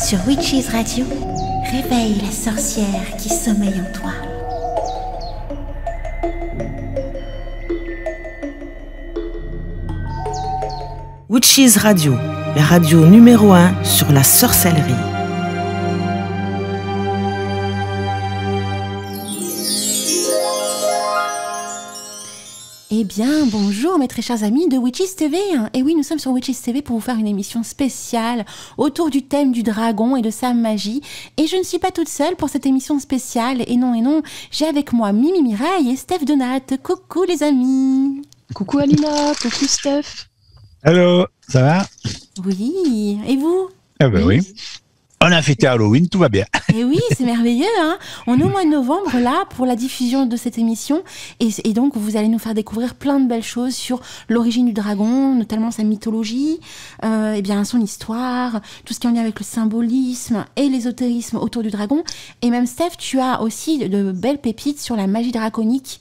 Sur Witches Radio, réveille la sorcière qui sommeille en toi. Witches Radio, la radio numéro 1 sur la sorcellerie. Eh bien, bonjour mes très chers amis de Witches TV. Et oui, nous sommes sur Witches TV pour vous faire une émission spéciale autour du thème du dragon et de sa magie. Et je ne suis pas toute seule pour cette émission spéciale. Et non, j'ai avec moi Mimi Mireille et Steph Donat. Coucou les amis. Coucou Alina, coucou Steph. Hello, ça va? Oui, et vous? Ah ben oui. On a fêté Halloween, tout va bien. Et oui, c'est merveilleux, hein. On est au mois de novembre, là, pour la diffusion de cette émission. Et donc, vous allez nous faire découvrir plein de belles choses sur l'origine du dragon, notamment sa mythologie, et bien son histoire, tout ce qui est en lien avec le symbolisme et l'ésotérisme autour du dragon. Et même, Steph, tu as aussi de belles pépites sur la magie draconique,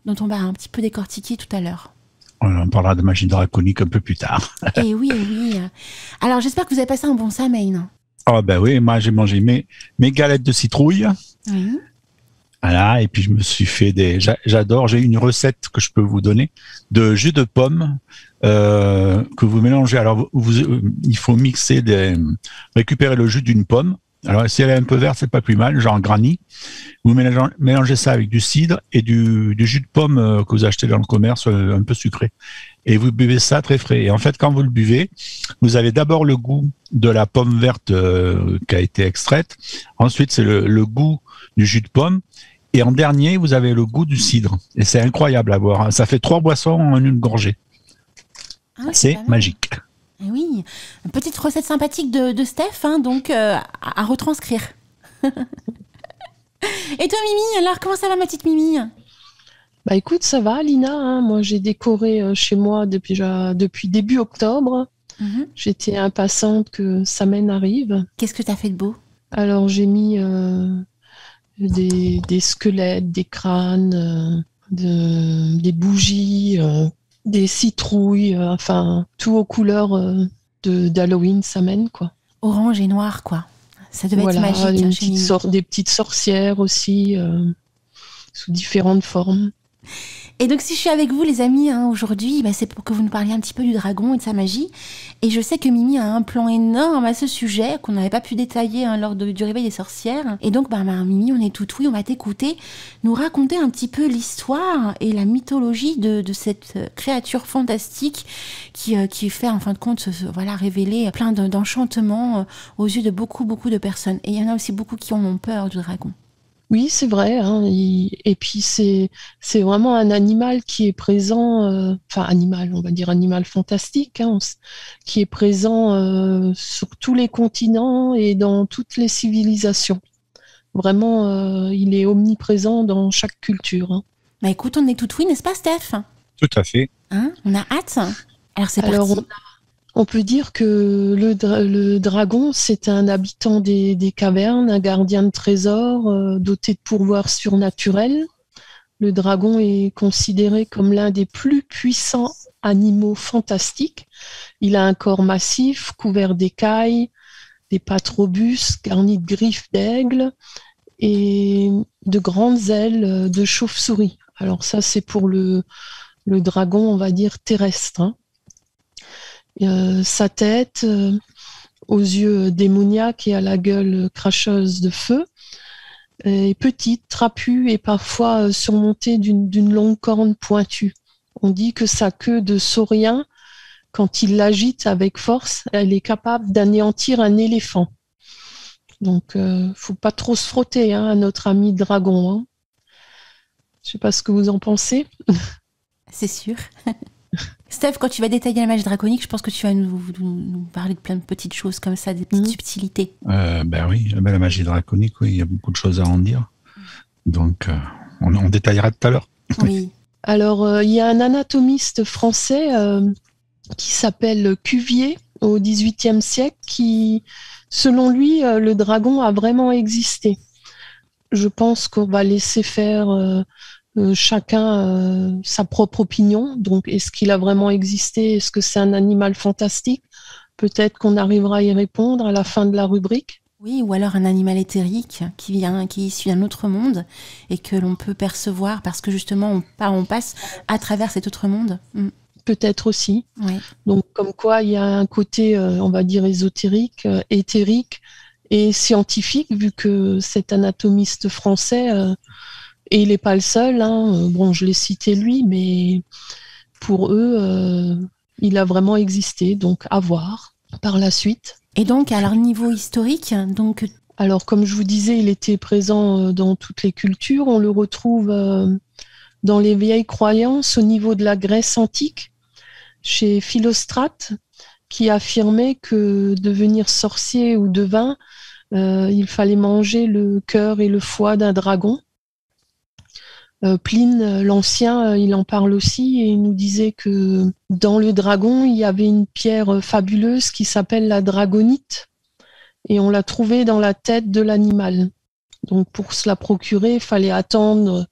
dont on va un petit peu décortiquer tout à l'heure. On parlera de magie draconique un peu plus tard. Et oui. Alors, j'espère que vous avez passé un bon Samhain. Oh ben oui, moi j'ai mangé mes galettes de citrouille. Oui. Voilà, et puis je me suis fait j'adore, j'ai une recette que je peux vous donner de jus de pomme que vous mélangez. Alors il faut récupérer le jus d'une pomme. Alors si elle est un peu verte, c'est pas plus mal, genre granny. Vous mélangez ça avec du cidre et du jus de pomme que vous achetez dans le commerce, un peu sucré. Et vous buvez ça très frais. Et en fait, quand vous le buvez, vous avez d'abord le goût de la pomme verte qui a été extraite. Ensuite, c'est le goût du jus de pomme. Et en dernier, vous avez le goût du cidre. Et c'est incroyable à boire. Ça fait 3 boissons en une gorgée. Ah oui, c'est magique. Et oui, une petite recette sympathique de Steph, hein, donc à retranscrire. Et toi, Mimi, alors comment ça va, ma petite Mimi? Bah écoute, ça va, Lina. Hein. Moi, j'ai décoré chez moi depuis début octobre. J'étais impatiente que Samhain arrive. Qu'est-ce que tu as fait de beau? Alors, j'ai mis des squelettes, des crânes, des bougies, des citrouilles, enfin, tout aux couleurs d'Halloween, Samhain, quoi. Orange et noir, quoi. Ça devait être magique. Des petites sorcières aussi, sous différentes formes. Et donc, si je suis avec vous, les amis, hein, aujourd'hui, c'est pour que vous nous parliez un petit peu du dragon et de sa magie. Et je sais que Mimi a un plan énorme à ce sujet qu'on n'avait pas pu détailler lors du réveil des sorcières. Et donc, Mimi, on est tout oui, on va t'écouter, nous raconter un petit peu l'histoire et la mythologie de cette créature fantastique qui fait, en fin de compte, révéler plein d'enchantements aux yeux de beaucoup de personnes. Et il y en a aussi beaucoup qui ont peur du dragon. Oui, c'est vrai. Hein, et puis, c'est vraiment un animal qui est présent, on va dire animal fantastique, hein, qui est présent sur tous les continents et dans toutes les civilisations. Vraiment, il est omniprésent dans chaque culture. Hein. Écoute, on est tout oui, n'est-ce pas, Steph? Tout à fait. Hein, on a hâte. Alors, c'est parti. On peut dire que le dragon, c'est un habitant des cavernes, un gardien de trésors, doté de pouvoirs surnaturels. Le dragon est considéré comme l'un des plus puissants animaux fantastiques. Il a un corps massif, couvert d'écailles, des pattes robustes, garnies de griffes d'aigle et de grandes ailes de chauve-souris. Alors ça, c'est pour le dragon, on va dire, terrestre, hein. Sa tête, aux yeux démoniaques et à la gueule cracheuse de feu, est petite, trapue et parfois surmontée d'une longue corne pointue. On dit que sa queue de saurien, quand il l'agite avec force, elle est capable d'anéantir un éléphant. Donc, faut pas trop se frotter à notre ami dragon. Hein. Je sais pas ce que vous en pensez. C'est sûr. Steph, quand tu vas détailler la magie draconique, je pense que tu vas nous parler de plein de petites choses comme ça, des petites subtilités. Oui, la magie draconique, oui, il y a beaucoup de choses à en dire. Donc, on détaillera tout à l'heure. Oui. Alors, il y a un anatomiste français qui s'appelle Cuvier au XVIIIe siècle qui, selon lui, le dragon a vraiment existé. Je pense qu'on va laisser faire chacun sa propre opinion. Donc, est-ce qu'il a vraiment existé? Est-ce que c'est un animal fantastique? Peut-être qu'on arrivera à y répondre à la fin de la rubrique. Oui, ou alors un animal éthérique qui est issu d'un autre monde et que l'on peut percevoir parce que justement on passe à travers cet autre monde. Peut-être aussi. Oui. Donc comme quoi il y a un côté, on va dire, ésotérique, éthérique et scientifique, vu que cet anatomiste français, et il n'est pas le seul, hein, bon je l'ai cité lui, mais pour eux, il a vraiment existé, donc à voir par la suite. Et donc, à leur niveau historique, donc... Alors, comme je vous disais, il était présent dans toutes les cultures. On le retrouve dans les vieilles croyances au niveau de la Grèce antique, chez Philostrate, qui affirmait que devenir sorcier ou devin, il fallait manger le cœur et le foie d'un dragon. Pline l'Ancien, il en parle aussi et il nous disait que dans le dragon, il y avait une pierre fabuleuse qui s'appelle la dragonite et on l'a trouvée dans la tête de l'animal. Donc pour se la procurer, il fallait attendre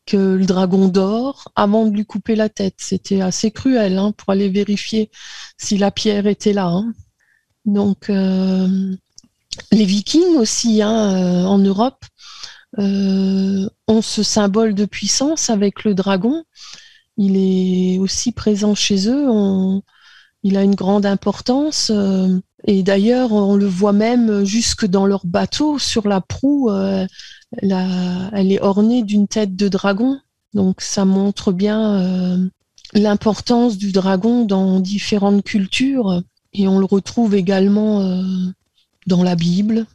que le dragon dort avant de lui couper la tête. C'était assez cruel pour aller vérifier si la pierre était là. Donc les Vikings aussi en Europe, ont ce symbole de puissance avec le dragon. Il est aussi présent chez eux. Il a une grande importance. Et d'ailleurs, on le voit même jusque dans leur bateau, sur la proue, elle est ornée d'une tête de dragon. Donc ça montre bien l'importance du dragon dans différentes cultures. Et on le retrouve également dans la Bible,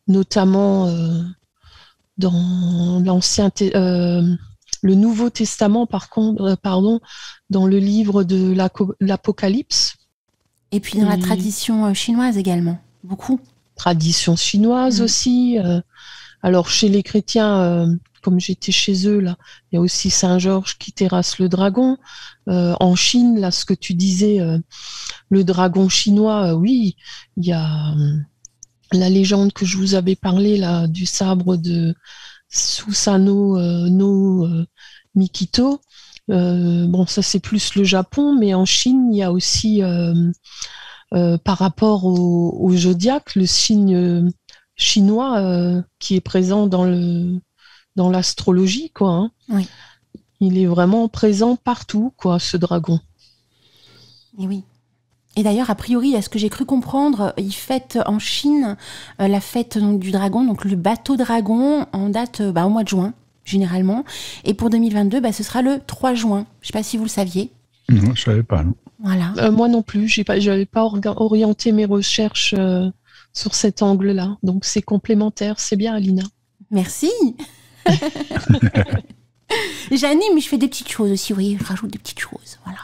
notamment... dans le Nouveau Testament, dans le livre de l'Apocalypse. Et puis dans la tradition chinoise également, beaucoup. Tradition chinoise aussi. Alors chez les chrétiens, comme j'étais chez eux, là, il y a aussi Saint-Georges qui terrasse le dragon. En Chine, là, ce que tu disais, le dragon chinois, oui, il y a... la légende que je vous avais parlé là du sabre de Susanoo no Mikito, bon ça c'est plus le Japon, mais en Chine il y a aussi par rapport au zodiaque, le signe chinois qui est présent dans l'astrologie quoi. Oui. Il est vraiment présent partout quoi, ce dragon. Et oui. Et d'ailleurs, a priori, à ce que j'ai cru comprendre, ils fêtent en Chine la fête donc, du dragon, donc le bateau dragon, en date au mois de juin, généralement. Et pour 2022, ce sera le 3 juin. Je ne sais pas si vous le saviez. Non, je ne savais pas. Non. Voilà. Moi non plus, je n'avais pas orienté mes recherches sur cet angle-là. Donc c'est complémentaire, c'est bien Alina. Merci. J'anime, je fais des petites choses aussi, oui, je rajoute des petites choses, voilà.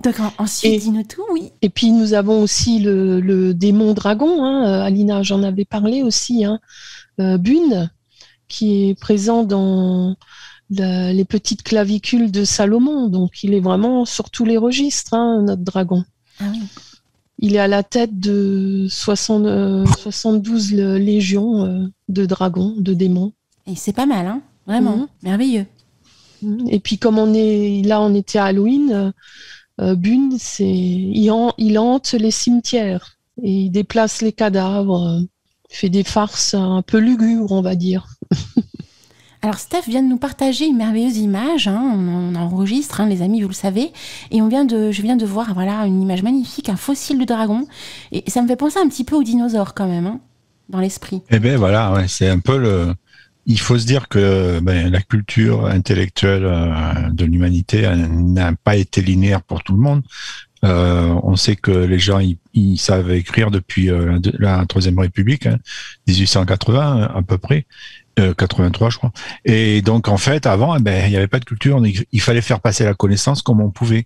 Donc ensuite, dis-nous tout, oui. Et puis nous avons aussi le démon dragon, Alina, j'en avais parlé aussi, Bune, qui est présent dans les petites clavicules de Salomon. Donc il est vraiment sur tous les registres, notre dragon. Ah oui. Il est à la tête de 72 légions de dragons, de démons. Et c'est pas mal, vraiment, merveilleux. Et puis comme on était à Halloween... Bune, il hante les cimetières et il déplace les cadavres, fait des farces un peu lugubres, on va dire. Alors Steph vient de nous partager une merveilleuse image, on enregistre, les amis, vous le savez, et je viens de voir une image magnifique, un fossile de dragon, et ça me fait penser un petit peu aux dinosaures quand même, dans l'esprit. Eh bien voilà, ouais, c'est un peu Il faut se dire que la culture intellectuelle de l'humanité n'a pas été linéaire pour tout le monde. On sait que les gens ils savent écrire depuis la Troisième République, 1880 à peu près, 83 je crois. Et donc en fait avant, il n'y avait pas de culture, il fallait faire passer la connaissance comme on pouvait.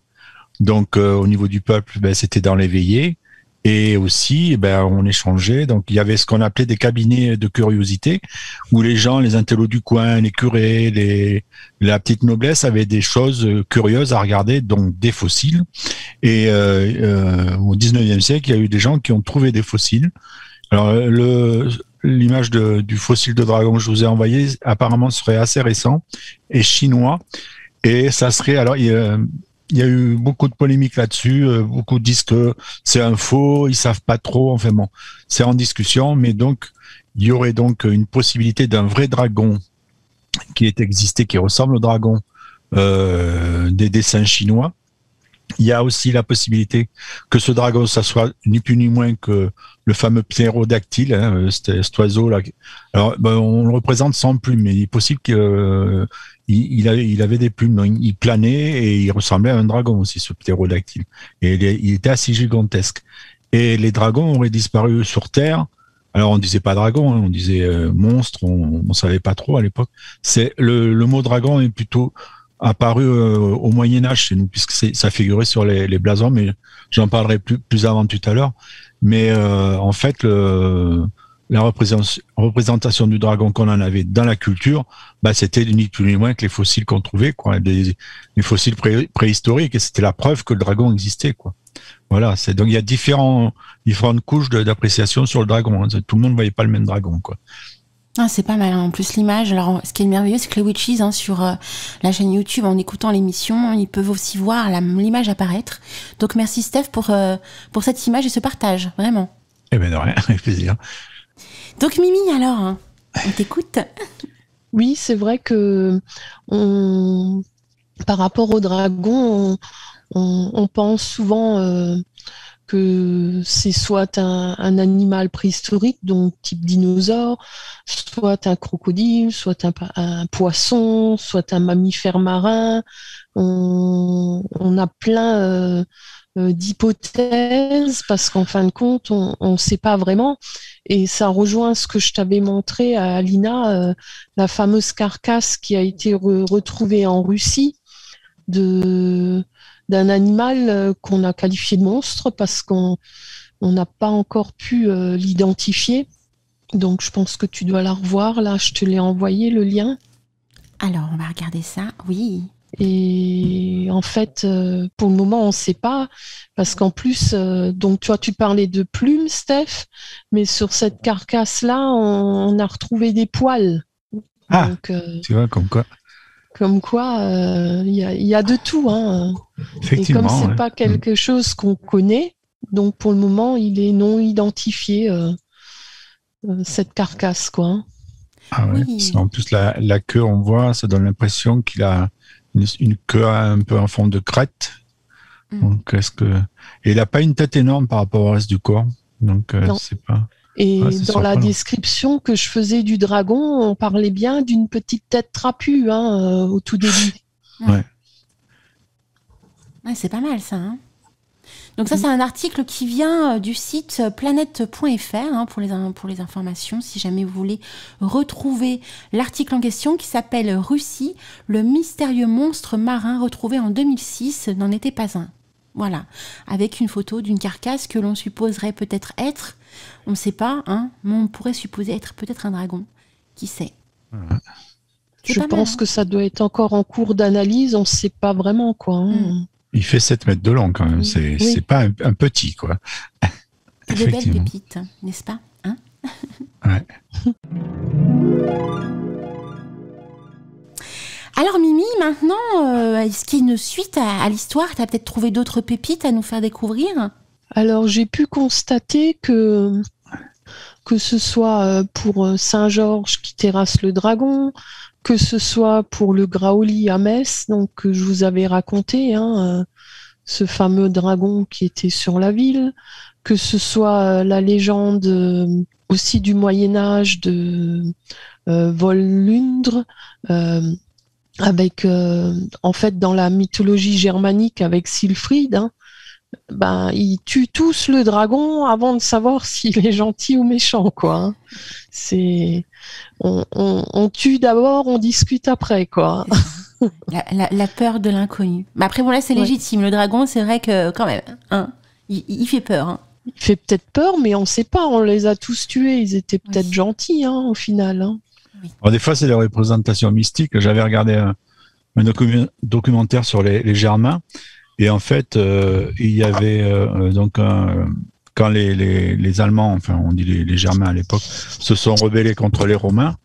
Donc au niveau du peuple, c'était dans les veillées. Et aussi, on échangeait. Donc, il y avait ce qu'on appelait des cabinets de curiosité, où les gens, les intellos du coin, les curés, la petite noblesse avaient des choses curieuses à regarder, donc des fossiles. Et au 19e siècle, il y a eu des gens qui ont trouvé des fossiles. Alors, l'image du fossile de dragon que je vous ai envoyé, apparemment, serait assez récent et chinois. Et ça serait, alors, il y a eu beaucoup de polémiques là-dessus. Beaucoup disent que c'est un faux, ils savent pas trop. Enfin bon, c'est en discussion, mais donc il y aurait donc une possibilité d'un vrai dragon qui est existé, qui ressemble au dragon des dessins chinois. Il y a aussi la possibilité que ce dragon, ça soit ni plus ni moins que le fameux ptérodactyle, hein, cet oiseau-là. Alors, on le représente sans plumes, mais il est possible qu'il il avait des plumes. Donc, il planait et il ressemblait à un dragon aussi, ce ptérodactyle. Et il était assez gigantesque. Et les dragons auraient disparu sur Terre. Alors, on disait pas dragon, hein, on disait monstre, on savait pas trop à l'époque. C'est le mot dragon est plutôt apparu au Moyen-Âge chez nous, puisque ça figurait sur les blasons, mais j'en parlerai plus avant tout à l'heure. Mais en fait, la représentation du dragon qu'on en avait dans la culture, c'était ni plus ni moins que les fossiles qu'on trouvait, quoi, les fossiles préhistoriques, et c'était la preuve que le dragon existait, quoi. Voilà, donc il y a différentes couches d'appréciation sur le dragon. Hein. Tout le monde ne voyait pas le même dragon, quoi. Ah, c'est pas mal, hein. En plus l'image. Alors, ce qui est merveilleux, c'est que les Witches, hein, sur la chaîne YouTube, en écoutant l'émission, ils peuvent aussi voir l'image apparaître. Donc, merci Steph pour cette image et ce partage, vraiment. Eh bien, de rien, avec plaisir. Donc, Mimi, alors, hein, on t'écoute. Oui, c'est vrai que par rapport au dragon, on pense souvent que c'est soit un animal préhistorique, donc type dinosaure, soit un crocodile, soit un poisson, soit un mammifère marin. On a plein d'hypothèses parce qu'en fin de compte, on ne sait pas vraiment. Et ça rejoint ce que je t'avais montré à Alina, la fameuse carcasse qui a été retrouvée en Russie d'un animal qu'on a qualifié de monstre parce qu'on n'a pas encore pu l'identifier. Donc je pense que tu dois la revoir. Là, je te l'ai envoyé, le lien. Alors, on va regarder ça. Oui. Et en fait, pour le moment, on ne sait pas. Parce qu'en plus, donc tu parlais de plumes, Steph, mais sur cette carcasse-là, on a retrouvé des poils. Ah, donc, tu vois, comme quoi. Comme quoi, il y a de tout. Hein. Effectivement. Et comme c'est pas quelque chose qu'on connaît, donc pour le moment, il est non identifié, cette carcasse, quoi. Ah ouais. Oui. En plus, la queue, on voit, ça donne l'impression qu'il a une queue un peu en forme de crête. Donc, et il n'a pas une tête énorme par rapport au reste du corps. Donc, c'est pas. Et dans la description que je faisais du dragon, on parlait bien d'une petite tête trapue, hein, au tout début. Ouais. Ouais, c'est pas mal ça. Hein. Donc ça, c'est un article qui vient du site planète.fr, hein, pour les informations, si jamais vous voulez retrouver l'article en question qui s'appelle « Russie, le mystérieux monstre marin retrouvé en 2006 n'en était pas un ». Voilà, avec une photo d'une carcasse que l'on supposerait peut-être être, on ne sait pas, hein, mais on pourrait supposer être peut-être un dragon. Qui sait? Je pense que ça doit être encore en cours d'analyse, on ne sait pas vraiment, quoi. Hein. Il fait 7 mètres de long quand même, c'est pas un petit, quoi. C'est des belles pépites, n'est-ce pas, hein? Ouais. Alors Mimi, maintenant, est-ce qu'il y a une suite à l'histoire? Tu as peut-être trouvé d'autres pépites à nous faire découvrir? Alors j'ai pu constater que ce soit pour Saint-Georges qui terrasse le dragon, que ce soit pour le Graoli à Metz, donc que je vous avais raconté, hein, ce fameux dragon qui était sur la ville, que ce soit la légende aussi du Moyen-Âge de Volundre, avec en fait dans la mythologie germanique avec Siegfried, hein, ils tuent tous le dragon avant de savoir s'il est gentil ou méchant, quoi. Hein. C'est on tue d'abord, on discute après, quoi. La peur de l'inconnu. Mais après, bon, là, c'est légitime. Le dragon, c'est vrai que, quand même, hein, il fait peur. Hein. Il fait peut-être peur, mais on ne sait pas. On les a tous tués. Ils étaient peut-être gentils, hein, au final. Hein. Oui. Alors, des fois, c'est des représentations mystiques. J'avais regardé un documentaire sur les Germains. Et en fait, il y avait quand les Allemands, enfin on dit les Germains à l'époque, se sont rebellés contre les Romains,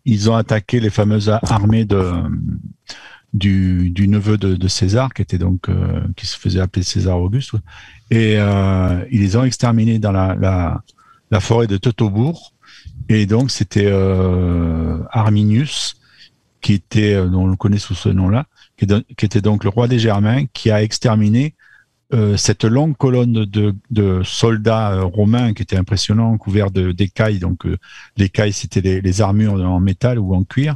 ils ont attaqué les fameuses armées du neveu de César, qui se faisait appeler César Auguste, et ils les ont exterminés dans la forêt de Teutobourg. Et donc c'était Arminius, dont on le connaît sous ce nom-là, qui était donc le roi des Germains, qui a exterminé cette longue colonne de soldats romains qui était impressionnant, couverts d'écailles. Donc l'écaille, c'était les armures en métal ou en cuir,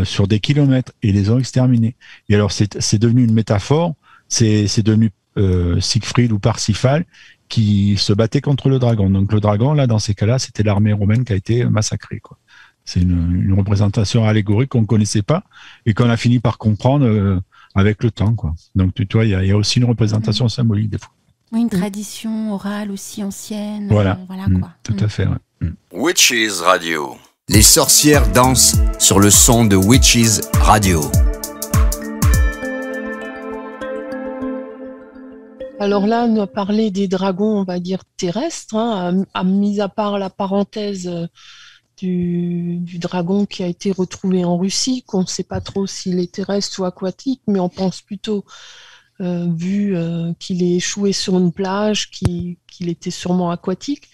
sur des kilomètres, et ils les ont exterminés. Et alors c'est devenu une métaphore, c'est devenu Siegfried ou Parsifal qui se battait contre le dragon. Donc le dragon, là, dans ces cas-là, c'était l'armée romaine qui a été massacrée, quoi. C'est une représentation allégorique qu'on ne connaissait pas et qu'on a fini par comprendre avec le temps, quoi. Donc tu vois, il y a aussi une représentation symbolique des fois. Oui, une tradition orale aussi ancienne. Voilà, quoi. Tout à fait. Ouais. Witches Radio. Les sorcières dansent sur le son de Witches Radio. Alors là, on a parlé des dragons, on va dire terrestres, mis à part la parenthèse du dragon qui a été retrouvé en Russie, qu'on ne sait pas trop s'il est terrestre ou aquatique, mais on pense plutôt, vu qu'il est échoué sur une plage, qu'il était sûrement aquatique.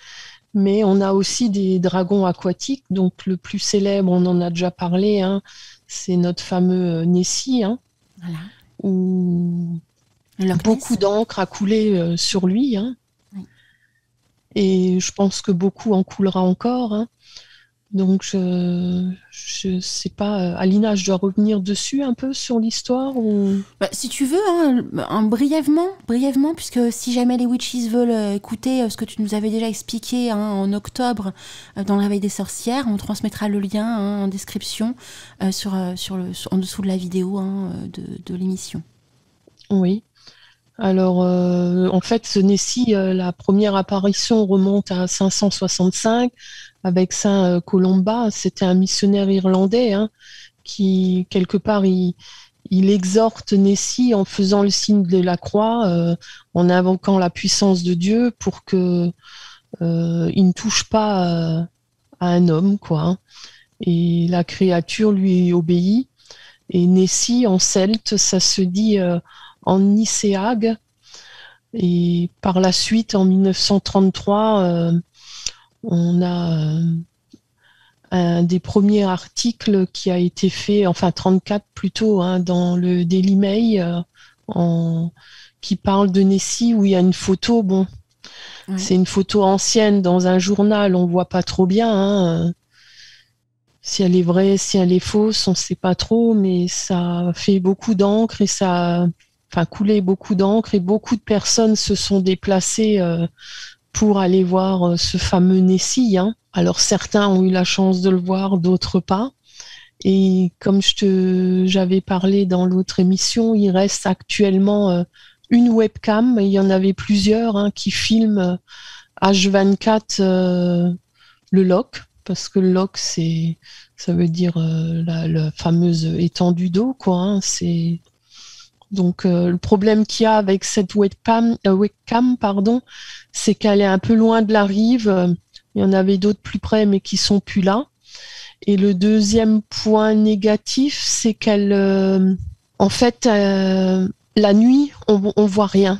Mais on a aussi des dragons aquatiques. Donc le plus célèbre, on en a déjà parlé, c'est notre fameux Nessie, voilà. Où beaucoup d'encre a coulé sur lui. Oui. Et je pense que beaucoup en coulera encore. Donc je sais pas, Alina, je dois revenir dessus un peu sur l'histoire ou... Si tu veux, brièvement, puisque si jamais les Witches veulent écouter ce que tu nous avais déjà expliqué en octobre dans le Réveil des sorcières, on transmettra le lien en description en dessous de la vidéo de l'émission. Oui. Alors, en fait, ce Nessie, la première apparition remonte à 565 avec Saint Colomba. C'était un missionnaire irlandais qui, quelque part, il exhorte Nessie en faisant le signe de la croix, en invoquant la puissance de Dieu pour que il ne touche pas à un homme, quoi. Et la créature lui obéit. Et Nessie, en celte, ça se dit en Nicéag. Et par la suite, en 1933, on a un des premiers articles qui a été fait, enfin 34 plutôt, dans le Daily Mail, qui parle de Nessie, où il y a une photo. Bon, ouais. C'est une photo ancienne dans un journal, on voit pas trop bien. Si elle est vraie, si elle est fausse, on ne sait pas trop, mais ça fait beaucoup d'encre et ça a coulé beaucoup d'encre et beaucoup de personnes se sont déplacées pour aller voir ce fameux Nessie. Alors certains ont eu la chance de le voir, d'autres pas. Et comme j'avais parlé dans l'autre émission, il reste actuellement une webcam. Il y en avait plusieurs qui filment H24 le loch, parce que le loch, ça veut dire la fameuse étendue d'eau, quoi. Donc le problème qu'il y a avec cette webcam, c'est qu'elle est un peu loin de la rive. Il y en avait d'autres plus près, mais qui sont plus là. Et le deuxième point négatif, c'est qu'elle, en fait, la nuit, on voit rien.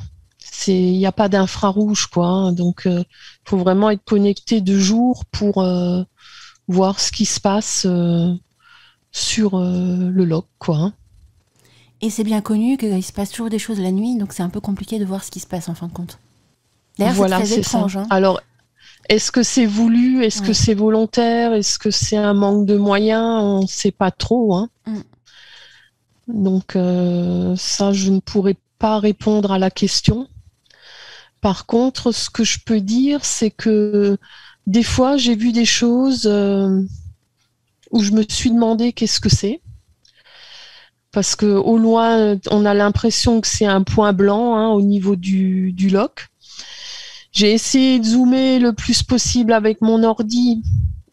Il n'y a pas d'infrarouge, quoi. Donc, faut vraiment être connecté de jour pour voir ce qui se passe sur le loch, quoi. Et c'est bien connu qu'il se passe toujours des choses la nuit, donc c'est un peu compliqué de voir ce qui se passe en fin de compte. D'ailleurs, voilà, c'est très étrange. Alors, est-ce que c'est voulu? Est-ce que c'est volontaire? Est-ce que c'est un manque de moyens? On ne sait pas trop. Donc, ça, je ne pourrais pas répondre à la question. Par contre, ce que je peux dire, c'est que des fois, j'ai vu des choses où je me suis demandé qu'est-ce que c'est. Parce que au loin, on a l'impression que c'est un point blanc au niveau du loch. J'ai essayé de zoomer le plus possible avec mon ordi.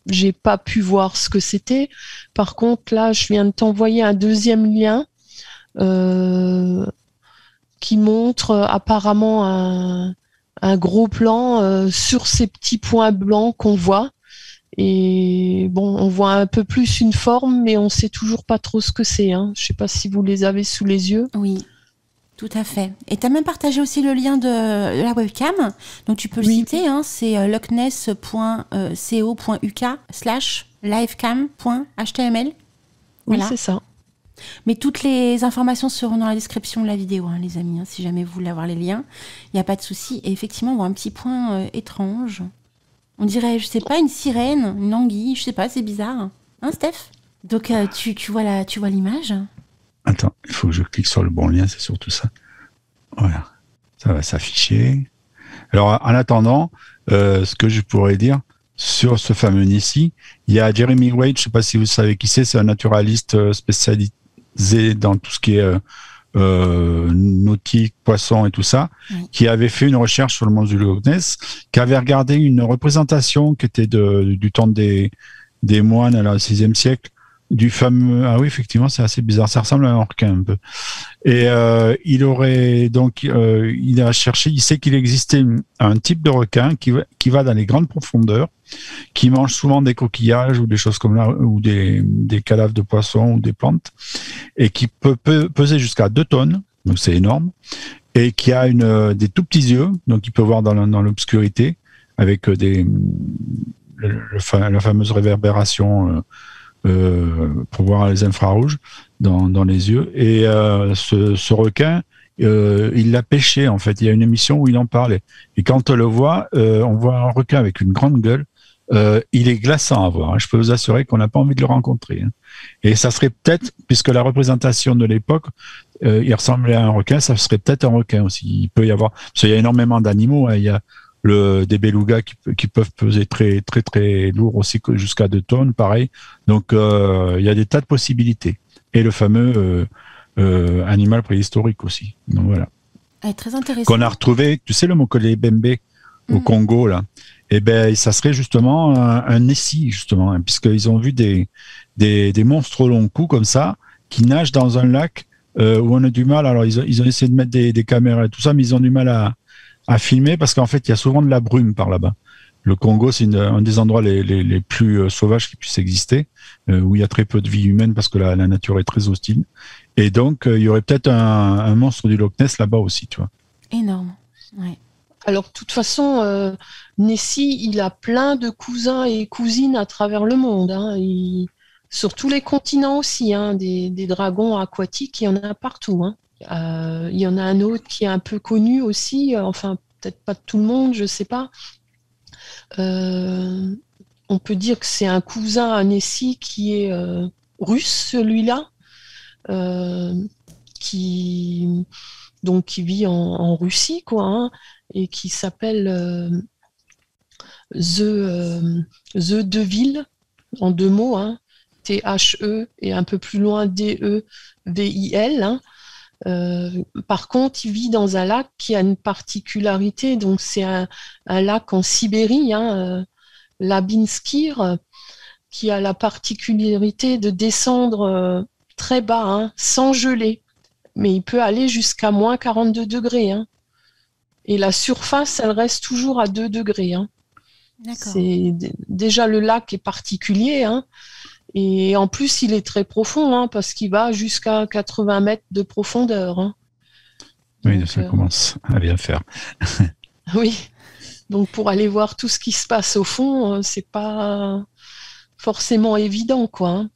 J'ai pas pu voir ce que c'était. Par contre, là, je viens de t'envoyer un deuxième lien qui montre apparemment un gros plan sur ces petits points blancs qu'on voit. Et bon, on voit un peu plus une forme, mais on sait toujours pas trop ce que c'est. Je sais pas si vous les avez sous les yeux. Oui, tout à fait. Et tu as même partagé aussi le lien de la webcam. Donc tu peux le citer, c'est lochnes.co.uk/livecam.html. Voilà. Oui, c'est ça. Mais toutes les informations seront dans la description de la vidéo, les amis. Si jamais vous voulez avoir les liens, il n'y a pas de souci. Et effectivement, on voit un petit point étrange. On dirait, je sais pas, une sirène, une anguille, je sais pas, c'est bizarre. Steph ? Donc, tu vois l'image ? Attends, il faut que je clique sur le bon lien, c'est surtout ça. Voilà, ça va s'afficher. Alors, en attendant, ce que je pourrais dire sur ce fameux Nessie, il y a Jeremy Wade, je sais pas si vous savez qui c'est un naturaliste spécialisé dans tout ce qui est nautique, poisson et tout ça, qui avait fait une recherche sur le monstre du Loch Ness, qui avait regardé une représentation qui était du temps des moines à la 6e siècle, du fameux... Ah oui, effectivement, c'est assez bizarre, ça ressemble à un requin un peu. Et il aurait donc... il a cherché, il sait qu'il existait un type de requin qui va dans les grandes profondeurs, qui mange souvent des coquillages ou des choses comme là, ou des cadavres de poissons ou des plantes, et qui peut peser jusqu'à 2 tonnes, donc c'est énorme, et qui a des tout petits yeux, donc il peut voir dans l'obscurité, avec la fameuse réverbération pour voir les infrarouges dans les yeux. Et ce requin, il l'a pêché, en fait. Il y a une émission où il en parlait. Et quand on le voit, on voit un requin avec une grande gueule. Il est glaçant à voir. Je peux vous assurer qu'on n'a pas envie de le rencontrer. Et ça serait peut-être, puisque la représentation de l'époque, il ressemblait à un requin, ça serait peut-être un requin aussi. Il peut y avoir, parce qu'il y a énormément d'animaux. Il y a des belugas qui peuvent peser très très très lourd aussi, jusqu'à 2 tonnes, pareil. Donc il y a des tas de possibilités. Et le fameux animal préhistorique aussi. Donc voilà. Très intéressant. Qu'on a retrouvé, tu sais, le Mokele Bembe au Congo là. Et ben ça serait justement un Nessie justement, puisqu'ils ont vu des monstres au long cou comme ça qui nagent dans un lac où on a du mal. Alors ils ont essayé de mettre des caméras et tout ça, mais ils ont du mal à filmer parce qu'en fait il y a souvent de la brume par là-bas. Le Congo, c'est un des endroits les plus sauvages qui puissent exister, où il y a très peu de vie humaine parce que la nature est très hostile. Et donc il y aurait peut-être un monstre du Loch Ness là-bas aussi, tu vois. Énorme. Ouais. Alors, de toute façon, Nessie, il a plein de cousins et cousines à travers le monde. Sur tous les continents aussi, des dragons aquatiques, il y en a partout. Il y en a un autre qui est un peu connu aussi, enfin, peut-être pas de tout le monde, je sais pas. On peut dire que c'est un cousin à Nessie qui est russe, celui-là, qui vit en Russie, quoi, et qui s'appelle The Devil, en 2 mots, T-H-E et un peu plus loin D-E-V-I-L. Par contre, il vit dans un lac qui a une particularité, donc c'est un lac en Sibérie, Labinskir, qui a la particularité de descendre très bas, sans geler, mais il peut aller jusqu'à moins 42 degrés. Et la surface, elle reste toujours à 2 degrés. D'accord. Déjà, le lac est particulier, et en plus, il est très profond, parce qu'il va jusqu'à 80 mètres de profondeur. Oui, donc, ça commence à bien faire. Oui, donc pour aller voir tout ce qui se passe au fond, c'est pas forcément évident, quoi.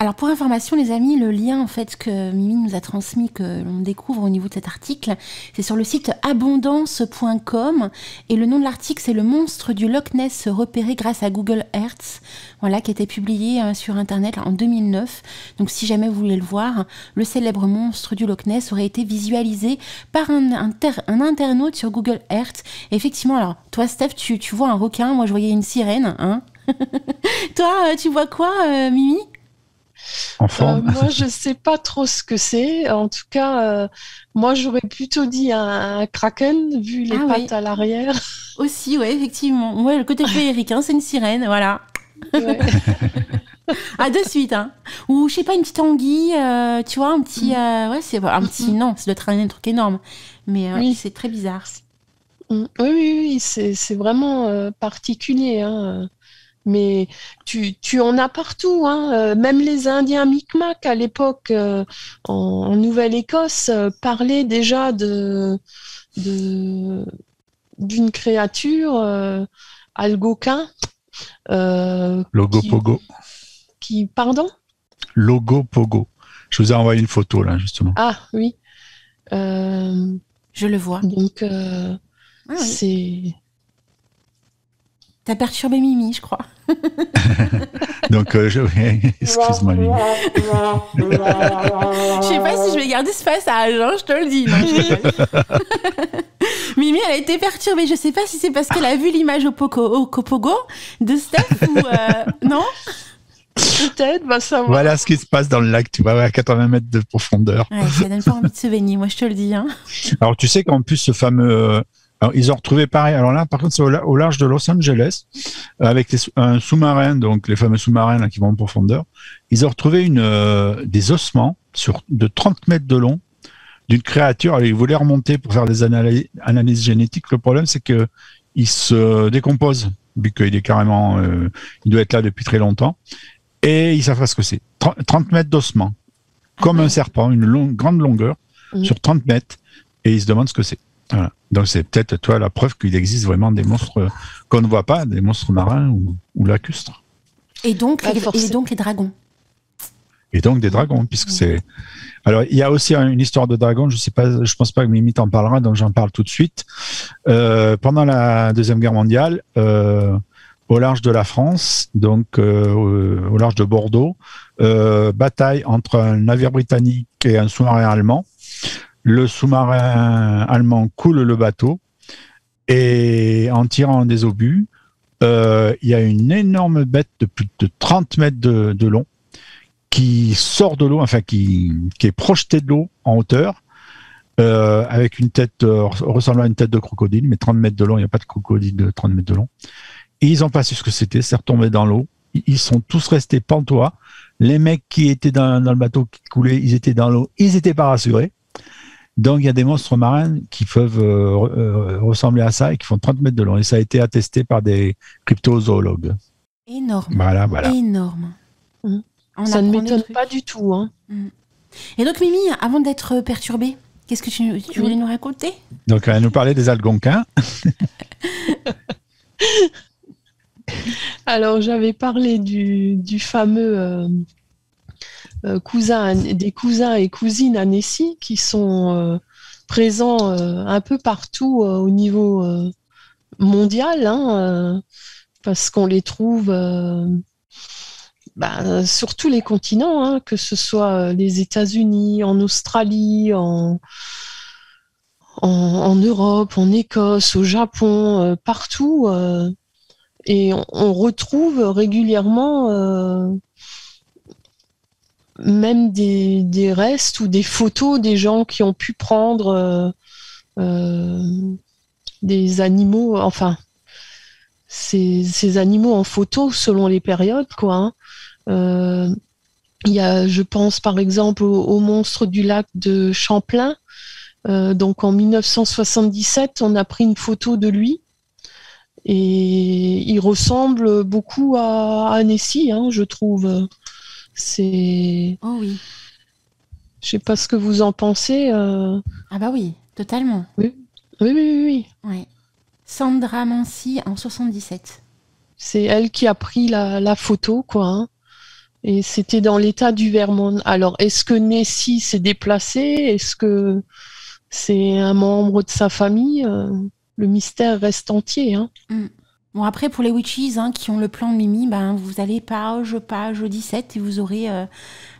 Alors pour information les amis, le lien en fait que Mimi nous a transmis, que l'on découvre au niveau de cet article, c'est sur le site abondance.com et le nom de l'article c'est le monstre du Loch Ness repéré grâce à Google Earth, voilà, qui a été publié sur internet en 2009. Donc si jamais vous voulez le voir, le célèbre monstre du Loch Ness aurait été visualisé par un internaute sur Google Earth. Et effectivement, alors toi Steph, tu vois un requin, moi je voyais une sirène, Toi, tu vois quoi, Mimi? Moi, je sais pas trop ce que c'est. En tout cas, moi, j'aurais plutôt dit un kraken, vu les pattes à l'arrière. Aussi, ouais, effectivement. Ouais, le côté féerique, c'est une sirène, voilà. Ouais. De suite, Ou, je sais pas, une petite anguille, tu vois, un petit... ouais, c'est un petit... Non, ça doit être un truc énorme. Mais oui, c'est très bizarre. Oui, c'est vraiment particulier, hein. Mais tu en as partout, hein. Même les Indiens Micmac à l'époque, en Nouvelle-Écosse, parlaient déjà d'une créature algonquin. Logopogo. Pardon? Logopogo. Je vous ai envoyé une photo là, justement. Ah oui. Je le vois. Donc, Oui. c'est... T'as perturbé Mimi, je crois. Donc, excuse-moi, Mimi. Je sais pas si je vais garder ce passage, hein, je te le dis. Non, je rigole. Mimi, elle a été perturbée. Je sais pas si c'est parce qu'elle a vu l'image au Kopogo de Steph ou... Non? Peut-être, va savoir. Voilà ce qui se passe dans le lac, tu vois, à 80 mètres de profondeur. Ouais, ça donne pas envie de se baigner, moi je te le dis. Hein. Alors, tu sais qu'en plus, ce fameux... alors, ils ont retrouvé pareil. Alors là, par contre, c'est au large de Los Angeles, avec un sous-marin, donc les fameux sous-marins là, qui vont en profondeur. Ils ont retrouvé des ossements de 30 mètres de long d'une créature. Alors, ils voulaient remonter pour faire des analyses génétiques. Le problème, c'est que il se décompose, vu qu'il est carrément... il doit être là depuis très longtemps. Et ils savent pas ce que c'est. 30 mètres d'ossements, comme un serpent, une grande longueur, sur 30 mètres. Et ils se demandent ce que c'est. Voilà. Donc c'est peut-être, toi, la preuve qu'il existe vraiment des monstres qu'on ne voit pas, des monstres marins ou lacustres. Et donc les dragons. Et donc des dragons, puisque c'est... Alors, il y a aussi une histoire de dragon, je pense pas que Mimi t'en parlera, donc j'en parle tout de suite. Pendant la Deuxième Guerre mondiale, au large de la France, donc au large de Bordeaux, bataille entre un navire britannique et un sous-marin allemand. Le sous-marin allemand coule le bateau et en tirant des obus, il y a une énorme bête de plus de 30 mètres de long qui sort de l'eau, enfin qui est projetée de l'eau en hauteur, avec une tête ressemblant à une tête de crocodile, mais 30 mètres de long, il n'y a pas de crocodile de 30 mètres de long. Et ils n'ont pas su ce que c'était, c'est retombé dans l'eau. Ils sont tous restés pantois. Les mecs qui étaient dans le bateau qui coulait, ils étaient dans l'eau, ils n'étaient pas rassurés. Donc il y a des monstres marins qui peuvent ressembler à ça et qui font 30 mètres de long. Et ça a été attesté par des cryptozoologues. Énorme. Voilà. Énorme. Ça ne m'étonne pas du tout. Hein. Et donc Mimi, avant d'être perturbée, qu'est-ce que tu voulais nous raconter? Donc elle nous parlait des Algonquins. Alors, j'avais parlé du fameux des cousins et cousines à Nessie qui sont présents un peu partout au niveau mondial, hein, parce qu'on les trouve sur tous les continents, hein, que ce soit les États-Unis, en Australie, en Europe, en Écosse, au Japon, partout. Et on retrouve régulièrement même des restes ou des photos des gens qui ont pu prendre des animaux, enfin, ces animaux en photo selon les périodes, quoi. Hein. Il y a, je pense par exemple au monstre du lac de Champlain. Donc en 1977, on a pris une photo de lui. Et il ressemble beaucoup à Nessie, hein, je trouve. C'est... Oh oui. Je sais pas ce que vous en pensez. Ah bah oui, totalement. Oui. Ouais. Sandra Mancy en 77. C'est elle qui a pris la photo, quoi. Hein. Et c'était dans l'état du Vermont. Alors, est-ce que Nessie s'est déplacé? Est-ce que c'est un membre de sa famille? Le mystère reste entier. Hein. Bon, après, pour les witches qui ont le plan de Mimi, vous allez page 17 et vous aurez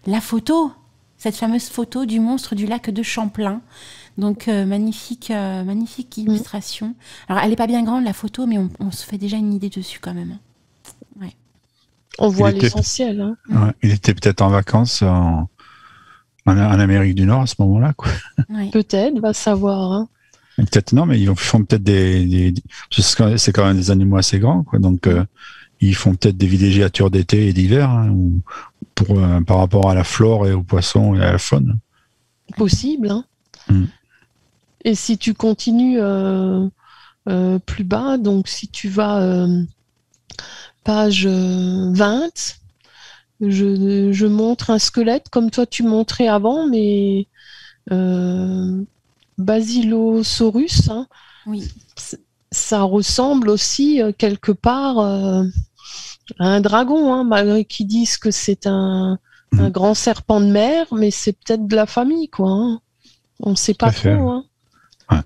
la photo, cette fameuse photo du monstre du lac de Champlain. Donc, magnifique illustration. Alors, elle n'est pas bien grande, la photo, mais on se fait déjà une idée dessus quand même. Ouais. On voit l'essentiel. Hein. Ouais, il était peut-être en vacances en Amérique du Nord à ce moment-là, quoi. Ouais. Peut-être, va savoir. Hein. Peut-être non, mais ils font peut-être c'est quand même des animaux assez grands, quoi. Donc ils font peut-être des villégiatures d'été et d'hiver, hein, par rapport à la flore et aux poissons et à la faune. Possible. Hein. Et si tu continues plus bas. Donc, si tu vas page 20, je montre un squelette comme toi tu montrais avant, mais Basilosaurus, hein, Oui. ça ressemble aussi quelque part à un dragon, hein, malgré qu'ils disent que c'est un grand serpent de mer, mais c'est peut-être de la famille, quoi. Hein. On ne sait pas trop. Hein. Ouais.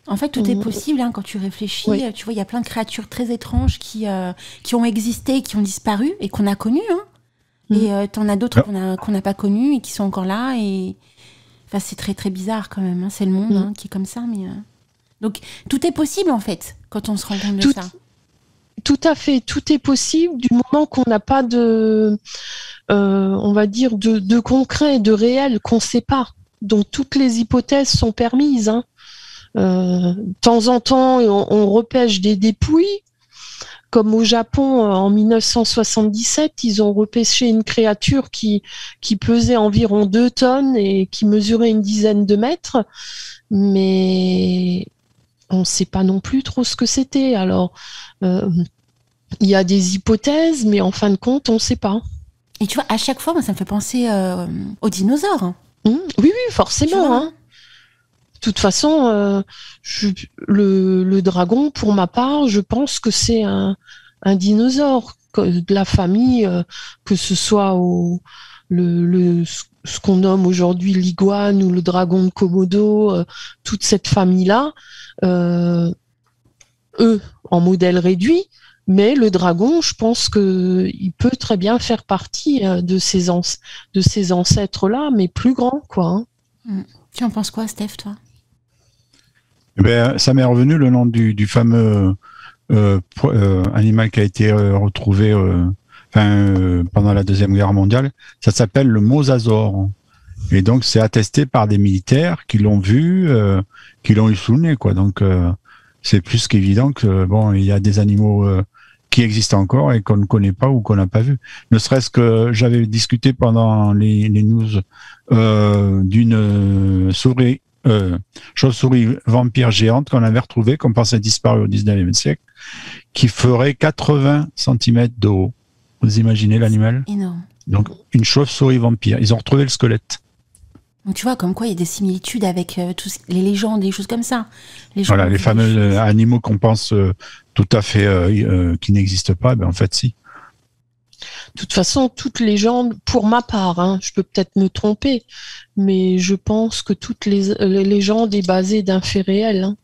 En fait, tout est possible hein, quand tu réfléchis. Oui. Tu vois, il y a plein de créatures très étranges qui ont existé, qui ont disparu et qu'on a connues. Hein. Et t'en as d'autres qu'on n'a pas connues et qui sont encore là. Et enfin, c'est très très bizarre quand même. Hein. C'est le monde hein, qui est comme ça. Mais donc tout est possible en fait quand on se rend compte de ça. Tout à fait, tout est possible du moment qu'on n'a pas de, on va dire, de concret, de réel, qu'on ne sait pas. Donc toutes les hypothèses sont permises. Hein. De temps en temps, on repêche des dépouilles. Comme au Japon, en 1977, ils ont repêché une créature qui pesait environ 2 tonnes et qui mesurait une dizaine de mètres. Mais on ne sait pas non plus trop ce que c'était. Alors, il y a des hypothèses, mais en fin de compte, on ne sait pas. Et tu vois, à chaque fois, moi, ça me fait penser aux dinosaures. Oui, forcément. Hein. De toute façon, le dragon, pour ma part, je pense que c'est un dinosaure de la famille, que ce soit ce qu'on nomme aujourd'hui l'iguane ou le dragon de Komodo, toute cette famille-là, eux, en modèle réduit, mais le dragon, je pense qu'il peut très bien faire partie de ces ancêtres-là, mais plus grands, quoi. Hein. Tu en penses quoi, Steph, toi ? Ça m'est revenu le nom du fameux animal qui a été retrouvé pendant la Deuxième Guerre mondiale. Ça s'appelle le mosasaure. Et donc, c'est attesté par des militaires qui l'ont vu, qui l'ont eu sous le nez, quoi. Donc, c'est plus qu'évident que, bon, il y a des animaux qui existent encore et qu'on ne connaît pas ou qu'on n'a pas vu. Ne serait-ce que j'avais discuté pendant les news d'une chauve-souris vampire géante qu'on avait retrouvée, qu'on pensait disparue au 19e siècle, qui ferait 80 cm de haut. Vous imaginez l'animal ? Énorme. Donc, une chauve-souris vampire. Ils ont retrouvé le squelette. Donc, tu vois, comme quoi il y a des similitudes avec les légendes, des choses comme ça. Les fameux animaux qu'on pense tout à fait qui n'existent pas, en fait, si. De toute façon, toute légende, pour ma part, hein, je peux peut-être me tromper, mais je pense que toute légende est basée d'un fait réel. Hein.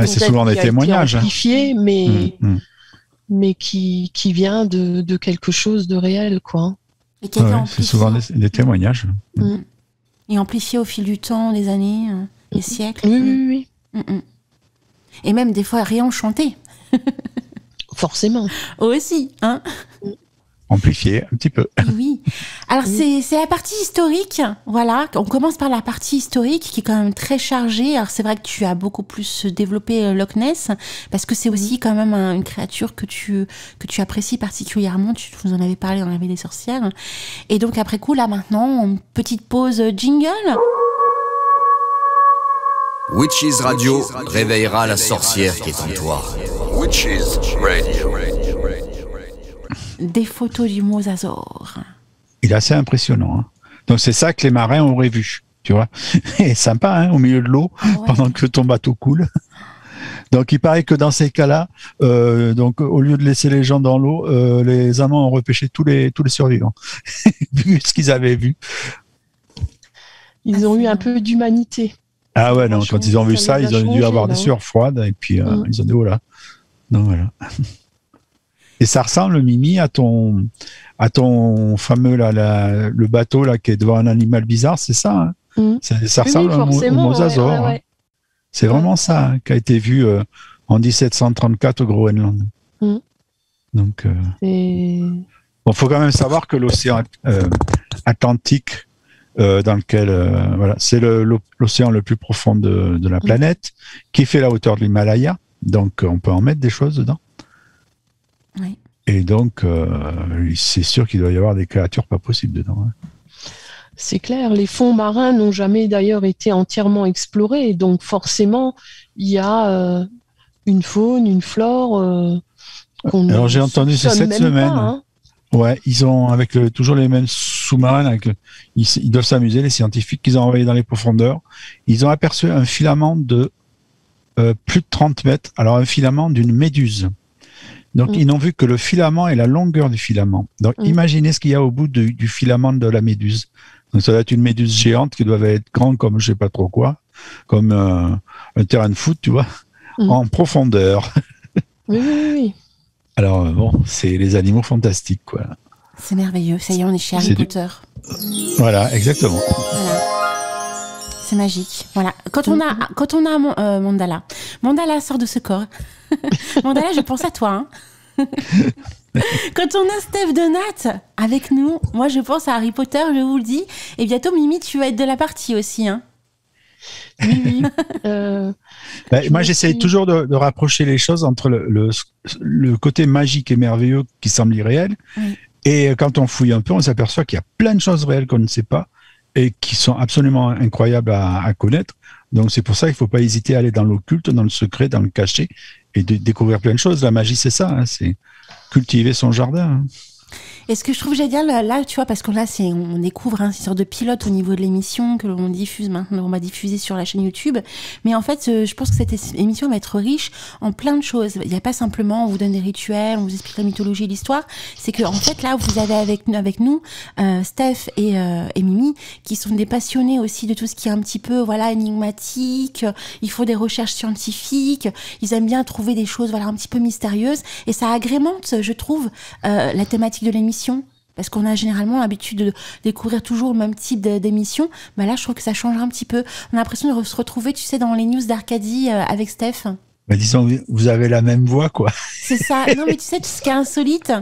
C'est souvent des témoignages. Amplifié, mais qui vient de quelque chose de réel, quoi. C'est souvent des témoignages. Et amplifié au fil du temps, des années, des siècles. Oui. Et même des fois réenchanté. Forcément. Aussi, hein. Amplifié un petit peu. Oui. Alors c'est la partie historique, voilà. On commence par la partie historique qui est quand même très chargée. Alors c'est vrai que tu as beaucoup plus développé Loch Ness parce que c'est aussi quand même une créature que tu apprécies particulièrement. Tu nous en avais parlé dans la Veille des sorcières. Et donc après coup là maintenant, une petite pause jingle. Witches Radio réveillera la sorcière qui est en toi. Witches Radio. Des photos du mosasaure. Il est assez impressionnant. Hein. Donc c'est ça que les marins auraient vu, tu vois. Et sympa, hein, au milieu de l'eau, pendant que ton bateau coule. Donc il paraît que dans ces cas-là, donc au lieu de laisser les gens dans l'eau, les Allemands ont repêché tous les survivants, vu ce qu'ils avaient vu. Ils ont eu un peu d'humanité. Ah ouais, non, quand ils ont vu ça, ils ont dû avoir des sueurs froides, et puis ils ont dit, oh là. Donc voilà. Et ça ressemble, Mimi, à ton fameux le bateau là qui est devant un animal bizarre, c'est ça. Hein ça ressemble au mosasaure. Ouais. Hein. C'est vraiment ça hein, qui a été vu en 1734 au Groenland. Donc, bon, faut quand même savoir que l'océan Atlantique, dans lequel c'est l'océan le plus profond de la planète, qui fait la hauteur de l'Himalaya. Donc, on peut en mettre des choses dedans. Oui. Et donc, c'est sûr qu'il doit y avoir des créatures pas possibles dedans. Hein. C'est clair, les fonds marins n'ont jamais d'ailleurs été entièrement explorés, donc forcément, il y a une faune, une flore. Alors j'ai entendu c'est cette semaine. Pas, hein. Ouais, ils ont avec toujours les mêmes sous-marins. Ils doivent s'amuser, les scientifiques qu'ils ont envoyés dans les profondeurs. Ils ont aperçu un filament de plus de 30 mètres. Alors un filament d'une méduse. Donc ils n'ont vu que le filament et la longueur du filament. Donc imaginez ce qu'il y a au bout du filament de la méduse. Donc ça doit être une méduse géante qui doit être grande comme je sais pas trop quoi, comme un terrain de foot, tu vois, en profondeur. Oui. Alors bon, c'est les animaux fantastiques, quoi. C'est merveilleux. Ça y est, on est chez Harry Potter. Voilà, exactement. Voilà. C'est magique. Voilà. Quand on a Mandala sort de ce corps. Mandala, je pense à toi. Hein. Quand on a Steph Donat avec nous, moi je pense à Harry Potter, je vous le dis. Et bientôt, Mimi, tu vas être de la partie aussi, hein. Oui. Moi, j'essaye toujours de rapprocher les choses entre le côté magique et merveilleux qui semble irréel. Oui. Et quand on fouille un peu, on s'aperçoit qu'il y a plein de choses réelles qu'on ne sait pas et qui sont absolument incroyables à connaître. Donc, c'est pour ça qu'il ne faut pas hésiter à aller dans l'occulte, dans le secret, dans le caché et de découvrir plein de choses. La magie, c'est ça, hein, c'est cultiver son jardin. Hein. Et ce que je trouve génial, là, tu vois, parce que là, on découvre une sorte de pilote au niveau de l'émission que l'on diffuse maintenant, on va diffuser sur la chaîne YouTube. Mais en fait, je pense que cette émission va être riche en plein de choses. Il n'y a pas simplement, on vous donne des rituels, on vous explique la mythologie et l'histoire. C'est que, en fait, là, vous avez avec nous, Steph et Mimi, qui sont des passionnés aussi de tout ce qui est un petit peu, voilà, énigmatique. Ils font des recherches scientifiques. Ils aiment bien trouver des choses, voilà, un petit peu mystérieuses. Et ça agrémente, je trouve, la thématique de l'émission. Parce qu'on a généralement l'habitude de découvrir toujours le même type d'émission. Bah là, je trouve que ça change un petit peu. On a l'impression de se retrouver, tu sais, dans les news d'Arcadie avec Steph. Mais disons, vous avez la même voix, quoi. C'est ça. Non, mais tu sais, tout ce qui est insolite.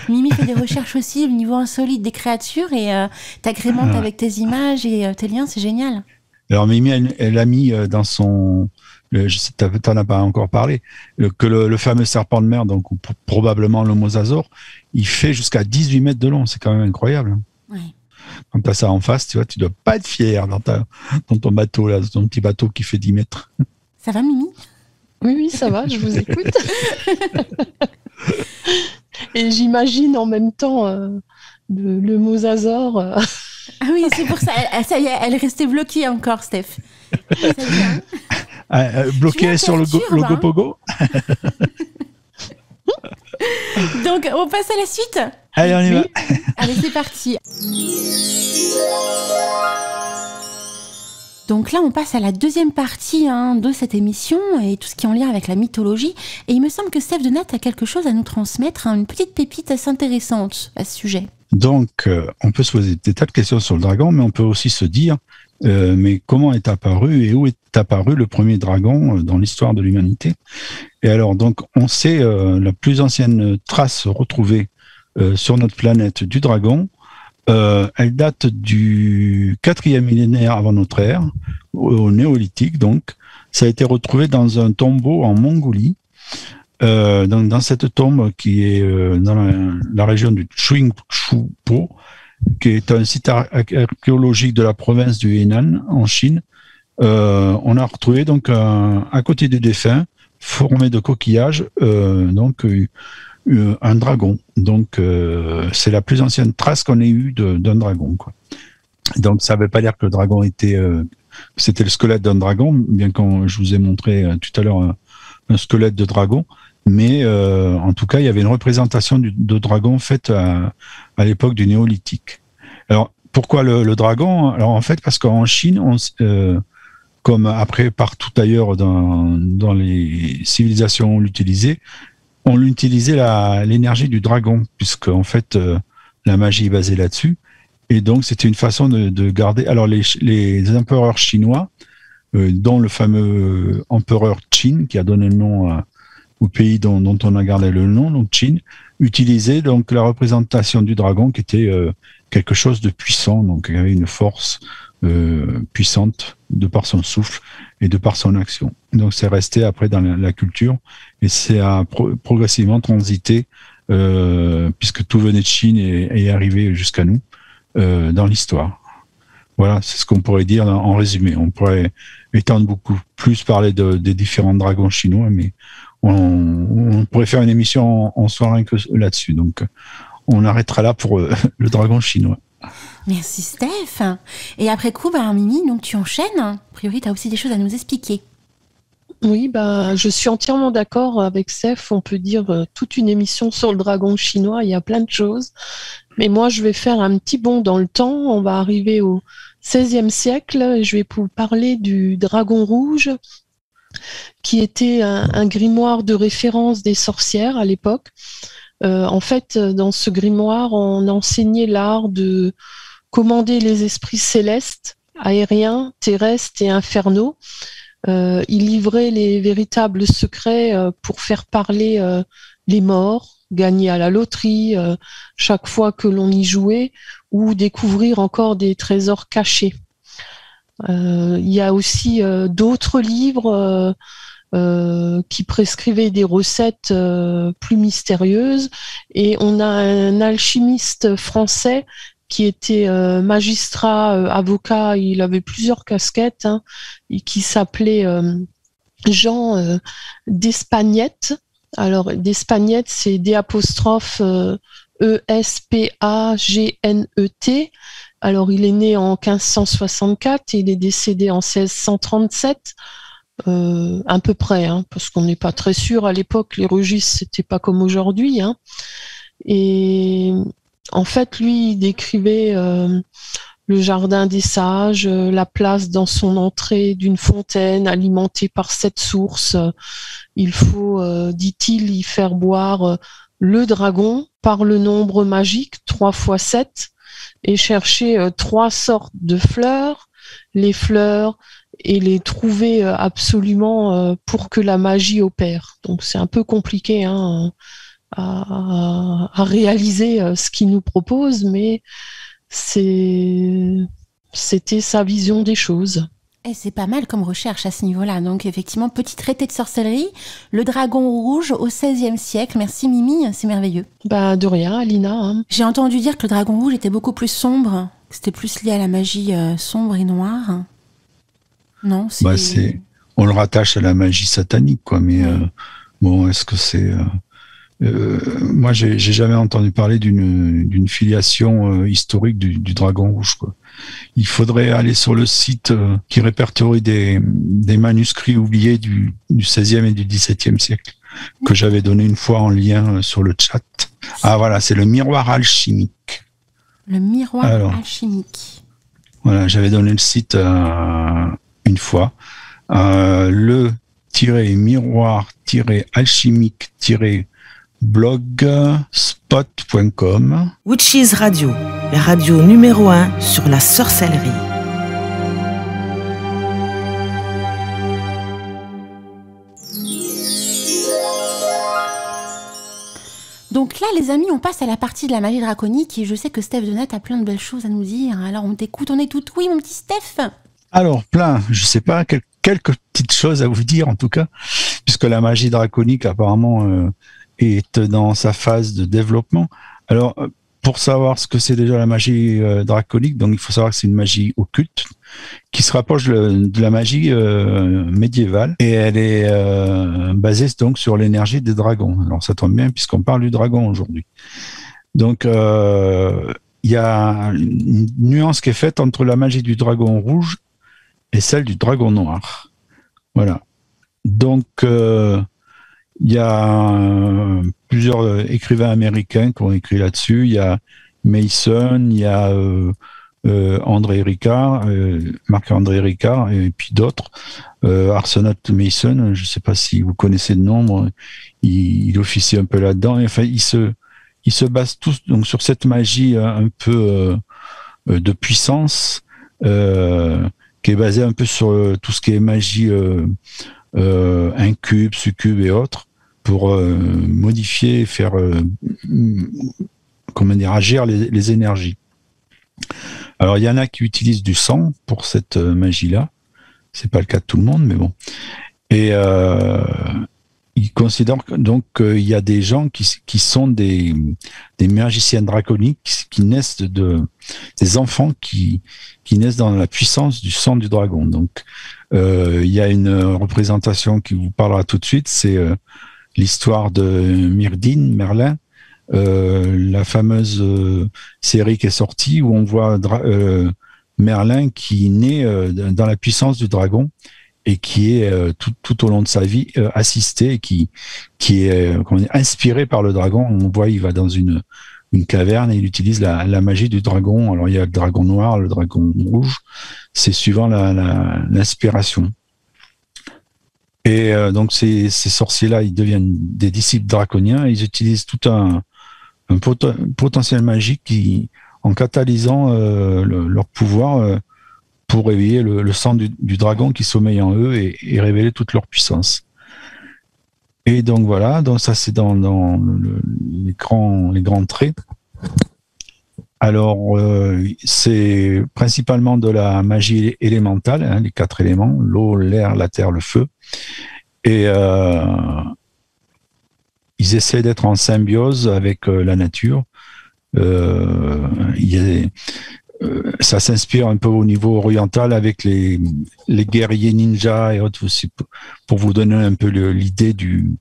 Mimi fait des recherches aussi au niveau insolite des créatures et t'agrémentes avec tes images et tes liens, c'est génial. Alors, Mimi, elle a mis dans son... t'en as pas encore parlé, que le fameux serpent de mer, donc probablement le mosasaure, il fait jusqu'à 18 mètres de long. C'est quand même incroyable. Oui. Quand tu as ça en face, tu vois, tu dois pas être fier dans ton bateau, là, ton petit bateau qui fait 10 mètres. Ça va, Mimi ? Oui, ça va, je vous écoute. Et j'imagine en même temps le mosasaure. Ah oui, c'est pour ça. Ça y est, elle est restée bloquée encore, Steph. Ça y est, bloquée sur le logo Pogo. Donc, on passe à la suite. Allez, on y va. Allez, c'est parti. Donc là, on passe à la deuxième partie de cette émission et tout ce qui est en lien avec la mythologie. Et il me semble que Steph Donat a quelque chose à nous transmettre, une petite pépite assez intéressante à ce sujet. Donc, on peut se poser des tas de questions sur le dragon, mais on peut aussi se dire, mais comment est apparu et où est apparu le premier dragon dans l'histoire de l'humanité ? Et alors, donc, on sait la plus ancienne trace retrouvée sur notre planète du dragon. Elle date du 4e millénaire avant notre ère, au néolithique donc. Ça a été retrouvé dans un tombeau en Mongolie. Donc dans cette tombe qui est dans la région du Qingzhou-po, qui est un site archéologique de la province du Henan en Chine, on a retrouvé donc à côté du défunt, formé de coquillages, donc un dragon. Donc c'est la plus ancienne trace qu'on ait eue d'un dragon, quoi. Donc ça ne veut pas dire que le dragon c'était le squelette d'un dragon, bien que je vous ai montré tout à l'heure un squelette de dragon. Mais en tout cas, il y avait une représentation de dragon faite à l'époque du néolithique. Alors, pourquoi le dragon ? Alors, en fait, parce qu'en Chine, comme après partout ailleurs dans les civilisations, on l'utilisait l'énergie du dragon, puisque en fait, la magie est basée là-dessus. Et donc, c'était une façon de garder... Alors, les empereurs chinois, dont le fameux empereur Qin, qui a donné le nom au pays dont on a gardé le nom, donc Qin, utilisait donc la représentation du dragon qui était quelque chose de puissant, donc il y avait une force puissante de par son souffle et de par son action. Donc c'est resté après dans la culture et c'est progressivement transité puisque tout venait de Chine et est arrivé jusqu'à nous dans l'histoire. Voilà, c'est ce qu'on pourrait dire en résumé. On pourrait étendre beaucoup plus, parler des différents dragons chinois, mais on pourrait faire une émission en soirée que là-dessus. Donc, on arrêtera là pour le dragon chinois. Merci Steph. Et après coup, Mimi, donc tu enchaînes. A priori, tu as aussi des choses à nous expliquer. Oui, je suis entièrement d'accord avec Steph. On peut dire toute une émission sur le dragon chinois. Il y a plein de choses. Mais moi, je vais faire un petit bond dans le temps. On va arriver au XVIe siècle. Et je vais vous parler du dragon rouge, qui était un grimoire de référence des sorcières à l'époque. En fait, dans ce grimoire, on enseignait l'art de commander les esprits célestes, aériens, terrestres et infernaux. Il livrait les véritables secrets pour faire parler les morts, gagner à la loterie chaque fois que l'on y jouait, ou découvrir encore des trésors cachés. Il y a aussi d'autres livres qui prescrivaient des recettes plus mystérieuses, et on a un alchimiste français qui était magistrat, avocat, il avait plusieurs casquettes, et qui s'appelait Jean d'Espagnette. Alors, d'Espagnette, c'est d'Espagnette. Alors, il est né en 1564 et il est décédé en 1637, à peu près, parce qu'on n'est pas très sûr. À l'époque, les registres, c'était pas comme aujourd'hui. Et en fait, lui, il décrivait le jardin des sages, la place dans son entrée d'une fontaine alimentée par 7 sources. Il faut, dit-il, y faire boire le dragon par le nombre magique 3 fois 7 et chercher 3 sortes de fleurs, les fleurs, et les trouver absolument pour que la magie opère. Donc c'est un peu compliqué à réaliser ce qu'il nous propose, mais c'était sa vision des choses. Et c'est pas mal comme recherche à ce niveau-là. Donc effectivement, petit traité de sorcellerie, le dragon rouge au XVIe siècle. Merci Mimi, c'est merveilleux. De rien, Alina. J'ai entendu dire que le dragon rouge était beaucoup plus sombre, que c'était plus lié à la magie sombre et noire. Non, on le rattache à la magie satanique, quoi. Mais bon, est-ce que c'est moi, j'ai jamais entendu parler d'une filiation historique du dragon rouge, quoi. Il faudrait aller sur le site qui répertorie des manuscrits oubliés du XVIe et du XVIIe siècle, que j'avais donné une fois en lien sur le chat. Ah voilà, c'est le miroir alchimique. Le miroir alchimique. Voilà, j'avais donné le site une fois. Le-miroir-alchimique-blogspot.com. Witches Radio, la radio numéro 1 sur la sorcellerie. Donc là, les amis, on passe à la partie de la magie draconique et je sais que Steph Denette a plein de belles choses à nous dire. Alors on t'écoute, on est tout oui, mon petit Steph. Alors plein, je sais pas, quelques petites choses à vous dire en tout cas, puisque la magie draconique apparemment est dans sa phase de développement. Alors pour savoir ce que c'est déjà la magie draconique, donc il faut savoir que c'est une magie occulte qui se rapproche de la magie médiévale, et elle est basée donc sur l'énergie des dragons. Alors ça tombe bien puisqu'on parle du dragon aujourd'hui. Donc il y a une nuance qui est faite entre la magie du dragon rouge et celle du dragon noir. Voilà. Donc il y a plusieurs écrivains américains qui ont écrit là-dessus. Il y a Mason, il y a André Ricard, Marc-André Ricard, et puis d'autres. Arsenault Mason, je ne sais pas si vous connaissez le nom, il officie un peu là-dedans. Enfin, ils se basent tous donc sur cette magie un peu de puissance, qui est basée un peu sur tout ce qui est magie incube, succube et autres, pour modifier, faire agir les énergies. Alors il y en a qui utilisent du sang pour cette magie-là. C'est pas le cas de tout le monde, mais bon. Et ils considèrent donc qu'il y a des gens qui sont des magiciens draconiques qui naissent des enfants qui naissent dans la puissance du sang du dragon. Donc il y a une représentation qui vous parlera tout de suite, c'est l'histoire de Myrdin, Merlin, la fameuse série qui est sortie où on voit Merlin qui naît dans la puissance du dragon et qui est tout au long de sa vie assisté, qui est inspiré par le dragon. On voit, il va dans une caverne et il utilise la magie du dragon. Alors il y a le dragon noir, le dragon rouge, c'est suivant l'inspiration. Et donc ces sorciers-là, ils deviennent des disciples draconiens et ils utilisent tout un potentiel magique en catalysant leur pouvoir pour réveiller le sang du dragon qui sommeille en eux et révéler toute leur puissance. Et donc voilà, donc ça c'est dans les grands traits. Alors c'est principalement de la magie élémentale, hein, les 4 éléments, l'eau, l'air, la terre, le feu. Et ils essaient d'être en symbiose avec la nature. Ça s'inspire un peu au niveau oriental avec les guerriers ninjas et autres aussi, pour vous donner un peu l'idée du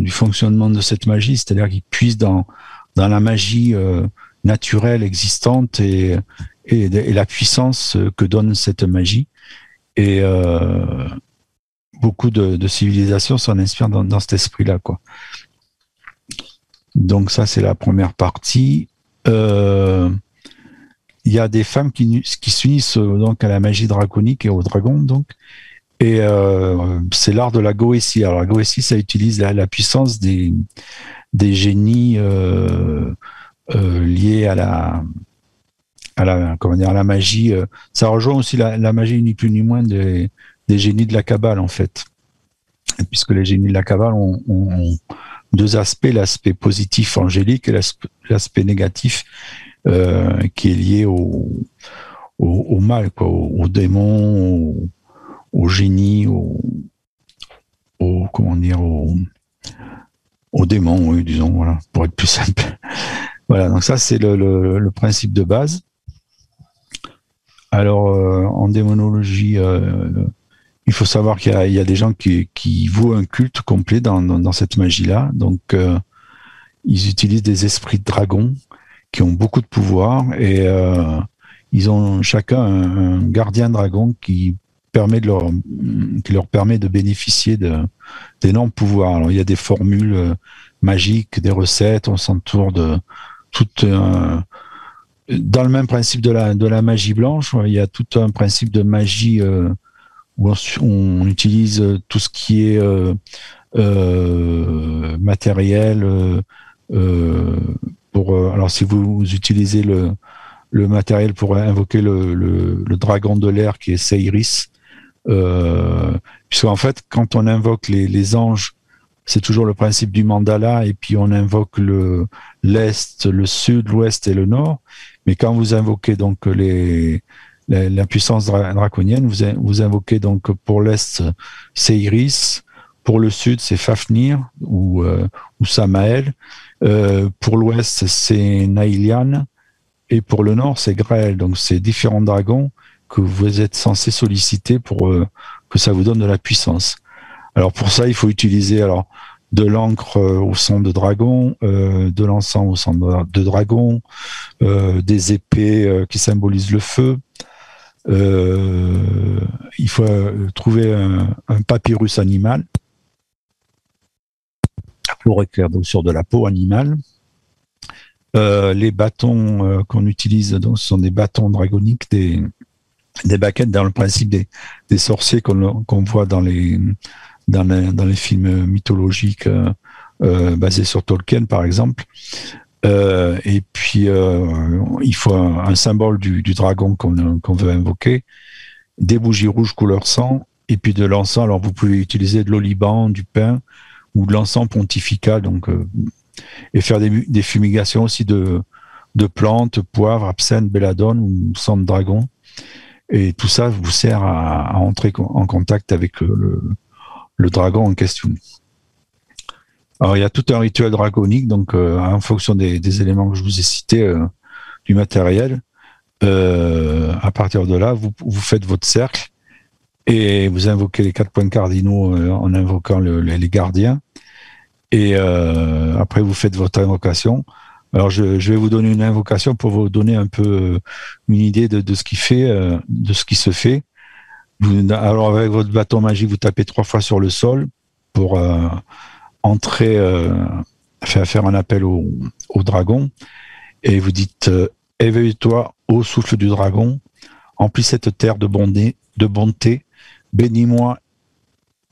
fonctionnement de cette magie, c'est-à-dire qu'ils puissent dans la magie naturelle existante et la puissance que donne cette magie. Et beaucoup de civilisations s'en inspirent dans cet esprit-là, quoi. Donc ça, c'est la première partie. Il y a des femmes qui s'unissent donc à la magie draconique et au dragon, donc. Et c'est l'art de la goétie. Alors la goétie, ça utilise la puissance des génies liés à la magie. Ça rejoint aussi la magie ni plus ni moins des génies de la Kabbale, en fait. Puisque les génies de la Kabbale ont 2 aspects, l'aspect positif angélique et l'aspect négatif qui est lié au mal, quoi, aux démons, aux génies, aux démons, oui, disons, voilà, pour être plus simple. Voilà, donc ça c'est le principe de base. Alors en démonologie, il faut savoir qu'il y a des gens qui vouent un culte complet dans cette magie-là. Donc ils utilisent des esprits de dragons qui ont beaucoup de pouvoir et ils ont chacun un gardien dragon qui leur permet de bénéficier d'énormes pouvoirs. Alors il y a des formules magiques, des recettes, on s'entoure de dans le même principe de la magie blanche, il y a tout un principe de magie où on utilise tout ce qui est matériel. Alors si vous utilisez le matériel pour invoquer le dragon de l'air qui est Seiris, puisqu'en fait quand on invoque les anges, c'est toujours le principe du mandala, et puis on invoque l'est, le sud, l'ouest et le nord. Mais quand vous invoquez donc la puissance draconienne, vous invoquez donc pour l'est Seiris, pour le sud c'est Fafnir ou Samael, pour l'ouest c'est Naïlian, et pour le nord c'est Grael. Donc c'est différents dragons que vous êtes censé solliciter pour que ça vous donne de la puissance. Alors pour ça, il faut utiliser de l'encre au son de dragon, de l'encens au son de dragon, des épées qui symbolisent le feu. Il faut trouver un papyrus animal pour écrire donc sur de la peau animale. Les bâtons qu'on utilise, donc, ce sont des bâtons dragoniques, des baquettes dans le principe des sorciers qu'on voit dans les films mythologiques basés sur Tolkien, par exemple. Et puis, il faut un symbole du dragon qu'on veut invoquer, des bougies rouges couleur sang, et puis de l'encens. Alors, vous pouvez utiliser de l'oliban, du pain, ou de l'encens pontifical, donc, et faire des fumigations aussi de plantes, poivre, absinthe, belladone ou sang de dragon. Et tout ça vous sert à entrer en contact avec le dragon en question. Alors il y a tout un rituel dragonique, donc en fonction des éléments que je vous ai cités, du matériel. À partir de là, vous faites votre cercle et vous invoquez les 4 points cardinaux en invoquant les gardiens. Et après, vous faites votre invocation. Alors, je vais vous donner une invocation pour vous donner un peu une idée de ce qui fait, de ce qui se fait. Alors, avec votre bâton magique, vous tapez 3 fois sur le sol pour entrer, faire un appel au dragon. Et vous dites éveille-toi, ô souffle du dragon, emplis cette terre de bonté, bénis-moi,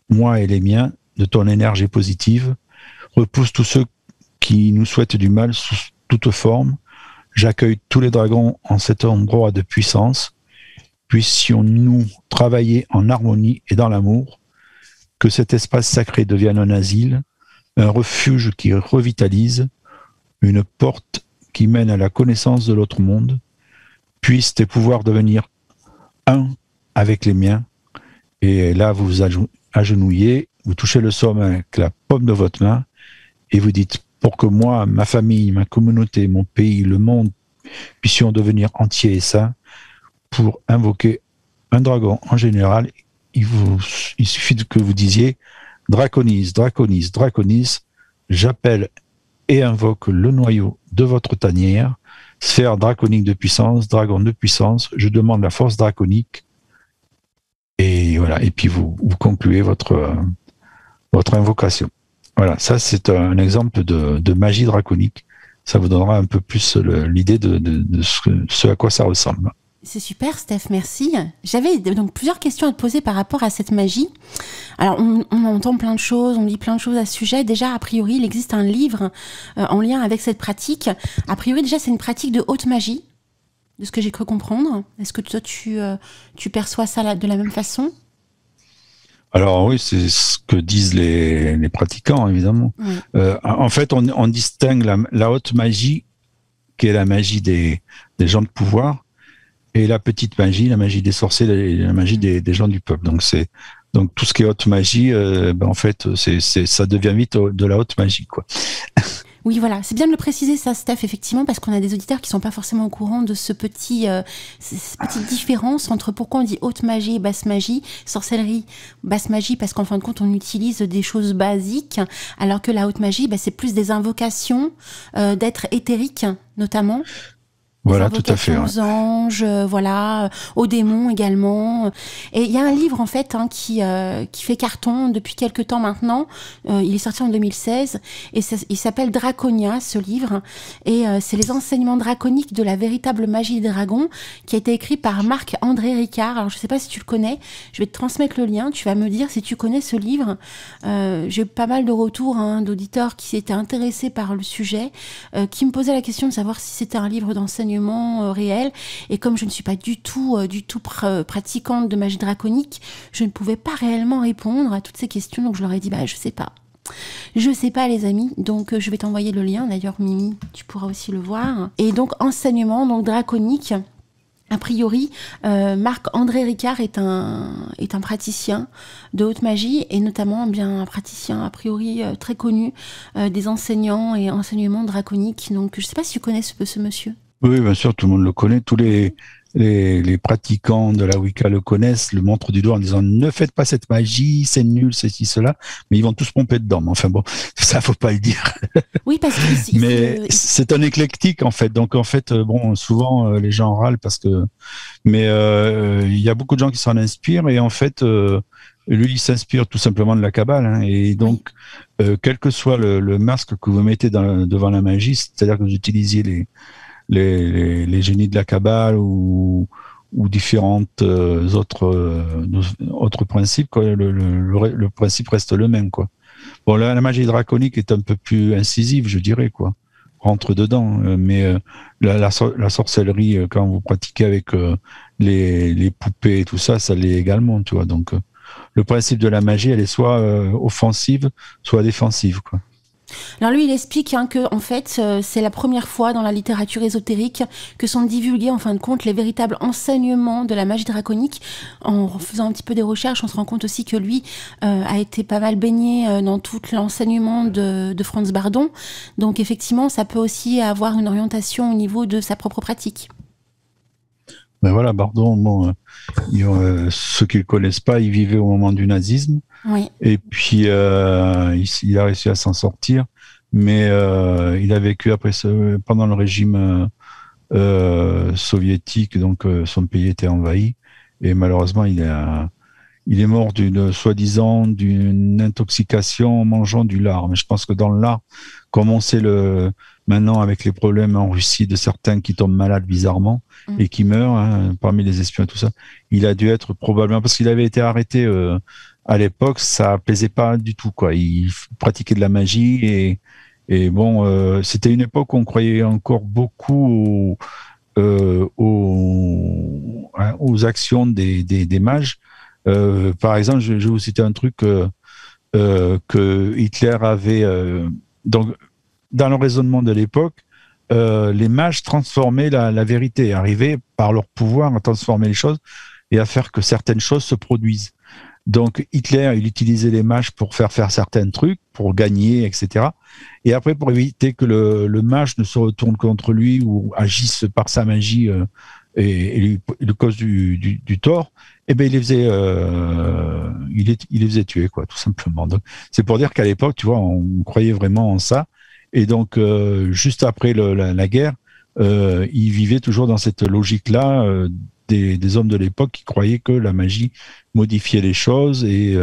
moi et les miens, de ton énergie positive. Repousse tous ceux qui nous souhaitent du mal sous toute forme. J'accueille tous les dragons en cet endroit de puissance. Puissions-nous travailler en harmonie et dans l'amour. Que cet espace sacré devienne un asile, un refuge qui revitalise, une porte qui mène à la connaissance de l'autre monde. Puissent tes pouvoirs devenir un avec les miens. Et là, vous vous agenouillez, vous touchez le sol avec la paume de votre main et vous dites, pour que moi, ma famille, ma communauté, mon pays, le monde, puissions devenir entiers et sains, pour invoquer un dragon en général, il suffit que vous disiez Draconis, Draconis, Draconis, j'appelle et invoque le noyau de votre tanière, sphère draconique de puissance, dragon de puissance, je demande la force draconique. Et voilà, et puis vous concluez votre invocation. Voilà, ça c'est un exemple de magie draconique. Ça vous donnera un peu plus l'idée de ce à quoi ça ressemble. C'est super, Steph, merci. J'avais donc plusieurs questions à te poser par rapport à cette magie. Alors, on entend plein de choses, on lit plein de choses à ce sujet. Déjà, a priori, il existe un livre en lien avec cette pratique. A priori, déjà, c'est une pratique de haute magie, de ce que j'ai cru comprendre. Est-ce que toi, tu perçois ça de la même façon ? Alors oui, c'est ce que disent les pratiquants, évidemment. Oui. En fait, on distingue la haute magie, qui est la magie des gens de pouvoir, et la petite magie, la magie des sorciers, la magie des gens du peuple. Donc tout ce qui est haute magie, en fait, ça devient vite de la haute magie, quoi. Oui, voilà, c'est bien de le préciser ça, Steph, effectivement, parce qu'on a des auditeurs qui sont pas forcément au courant de cette petite différence entre pourquoi on dit haute magie et basse magie, sorcellerie, basse magie, parce qu'en fin de compte, on utilise des choses basiques, alors que la haute magie, c'est plus des invocations d'êtres éthériques, notamment. Voilà, tout à fait. Aux anges, voilà, aux démons également. Et il y a un livre en fait qui fait carton depuis quelques temps maintenant. Il est sorti en 2016 et il s'appelle Draconia, ce livre. Et c'est les enseignements draconiques de la véritable magie des dragons, qui a été écrit par Marc-André Ricard. Alors je sais pas si tu le connais. Je vais te transmettre le lien. Tu vas me dire si tu connais ce livre. J'ai eu pas mal de retours d'auditeurs qui s'étaient intéressés par le sujet, qui me posaient la question de savoir si c'était un livre d'enseignement réel, et comme je ne suis pas du tout pratiquante de magie draconique, je ne pouvais pas réellement répondre à toutes ces questions, donc je leur ai dit je sais pas les amis, donc je vais t'envoyer le lien, d'ailleurs Mimi, tu pourras aussi le voir. Et donc enseignement draconique, a priori, Marc-André Ricard est un praticien de haute magie, et notamment un praticien a priori très connu des enseignants et enseignements draconiques. Donc je ne sais pas si tu connais ce monsieur. Oui, bien sûr, tout le monde le connaît. Tous les pratiquants de la Wicca le connaissent, le montrent du doigt en disant ne faites pas cette magie, c'est nul, c'est ci, cela. Mais ils vont tous pomper dedans. Mais enfin bon, ça faut pas le dire. Oui, parce que mais c'est un éclectique en fait. Donc en fait, souvent les gens râlent mais il y a beaucoup de gens qui s'en inspirent, et en fait, lui il s'inspire tout simplement de la Kabbale, et donc quel que soit le masque que vous mettez devant la magie, c'est-à-dire que vous utilisiez les génies de la Kabbale ou différentes autres principes, quoi. Le principe reste le même, quoi. Bon, la magie draconique est un peu plus incisive, je dirais, quoi. Rentre dedans, mais la sorcellerie, quand vous pratiquez avec les poupées et tout ça, ça l'est également, tu vois. Donc le principe de la magie, elle est soit offensive, soit défensive, quoi. Alors lui, il explique que en fait, c'est la première fois dans la littérature ésotérique que sont divulgués en fin de compte les véritables enseignements de la magie draconique. En faisant un petit peu des recherches, on se rend compte aussi que lui a été pas mal baigné dans tout l'enseignement de Franz Bardon. Donc effectivement, ça peut aussi avoir une orientation au niveau de sa propre pratique. Ben voilà, Bardon, bon, ceux qui le connaissent pas, il vivait au moment du nazisme. Oui. Et puis, il a réussi à s'en sortir. Mais il a vécu pendant le régime soviétique, donc son pays était envahi. Et malheureusement, il est mort soi-disant d'une intoxication en mangeant du lard. Mais je pense que dans le lard, comme on sait maintenant avec les problèmes en Russie de certains qui tombent malades bizarrement et qui meurent, hein, parmi les espions et tout ça, il a dû être probablement, parce qu'il avait été arrêté à l'époque, ça plaisait pas du tout, quoi. Il pratiquait de la magie et bon, c'était une époque où on croyait encore beaucoup aux actions des mages. Par exemple, je vais vous citer un truc que Hitler avait. Donc, dans le raisonnement de l'époque, les mages transformaient la vérité, arrivaient par leur pouvoir à transformer les choses et à faire que certaines choses se produisent. Donc Hitler, il utilisait les mages pour faire certains trucs, pour gagner, etc. Et après, pour éviter que le mage ne se retourne contre lui ou agisse par sa magie et lui cause du tort, eh ben il les faisait tuer, quoi, tout simplement. Donc c'est pour dire qu'à l'époque, tu vois, on croyait vraiment en ça. Et donc juste après la guerre, il vivait toujours dans cette logique-là. Des hommes de l'époque qui croyaient que la magie modifiait les choses et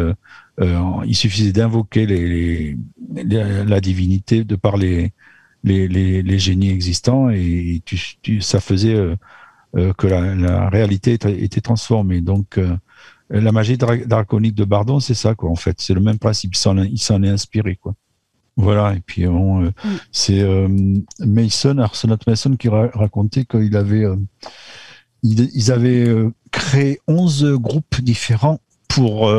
il suffisait d'invoquer la divinité de par les génies existants et ça faisait que la réalité était transformée. Donc la magie draconique de Bardon, c'est ça, quoi, en fait. C'est le même principe, il s'en est inspiré, quoi. Voilà, et puis c'est Arsenault Mason qui racontait qu'il avait... Ils avaient créé 11 groupes différents pour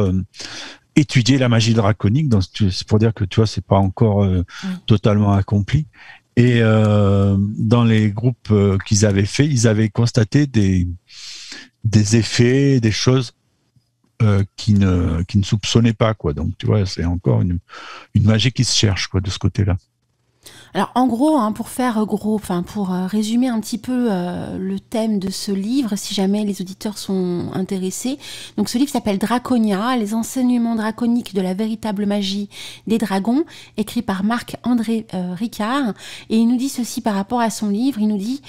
étudier la magie draconique. Donc, c'est pour dire que tu vois, c'est pas encore totalement accompli. Et dans les groupes qu'ils avaient fait, ils avaient constaté des effets, des choses qui ne soupçonnaient pas, quoi. Donc, tu vois, c'est encore une magie qui se cherche, quoi, de ce côté-là. Alors en gros, pour résumer un petit peu le thème de ce livre, si jamais les auditeurs sont intéressés. Donc ce livre s'appelle Draconia, les enseignements draconiques de la véritable magie des dragons, écrit par Marc-André Ricard. Et il nous dit ceci par rapport à son livre, il nous dit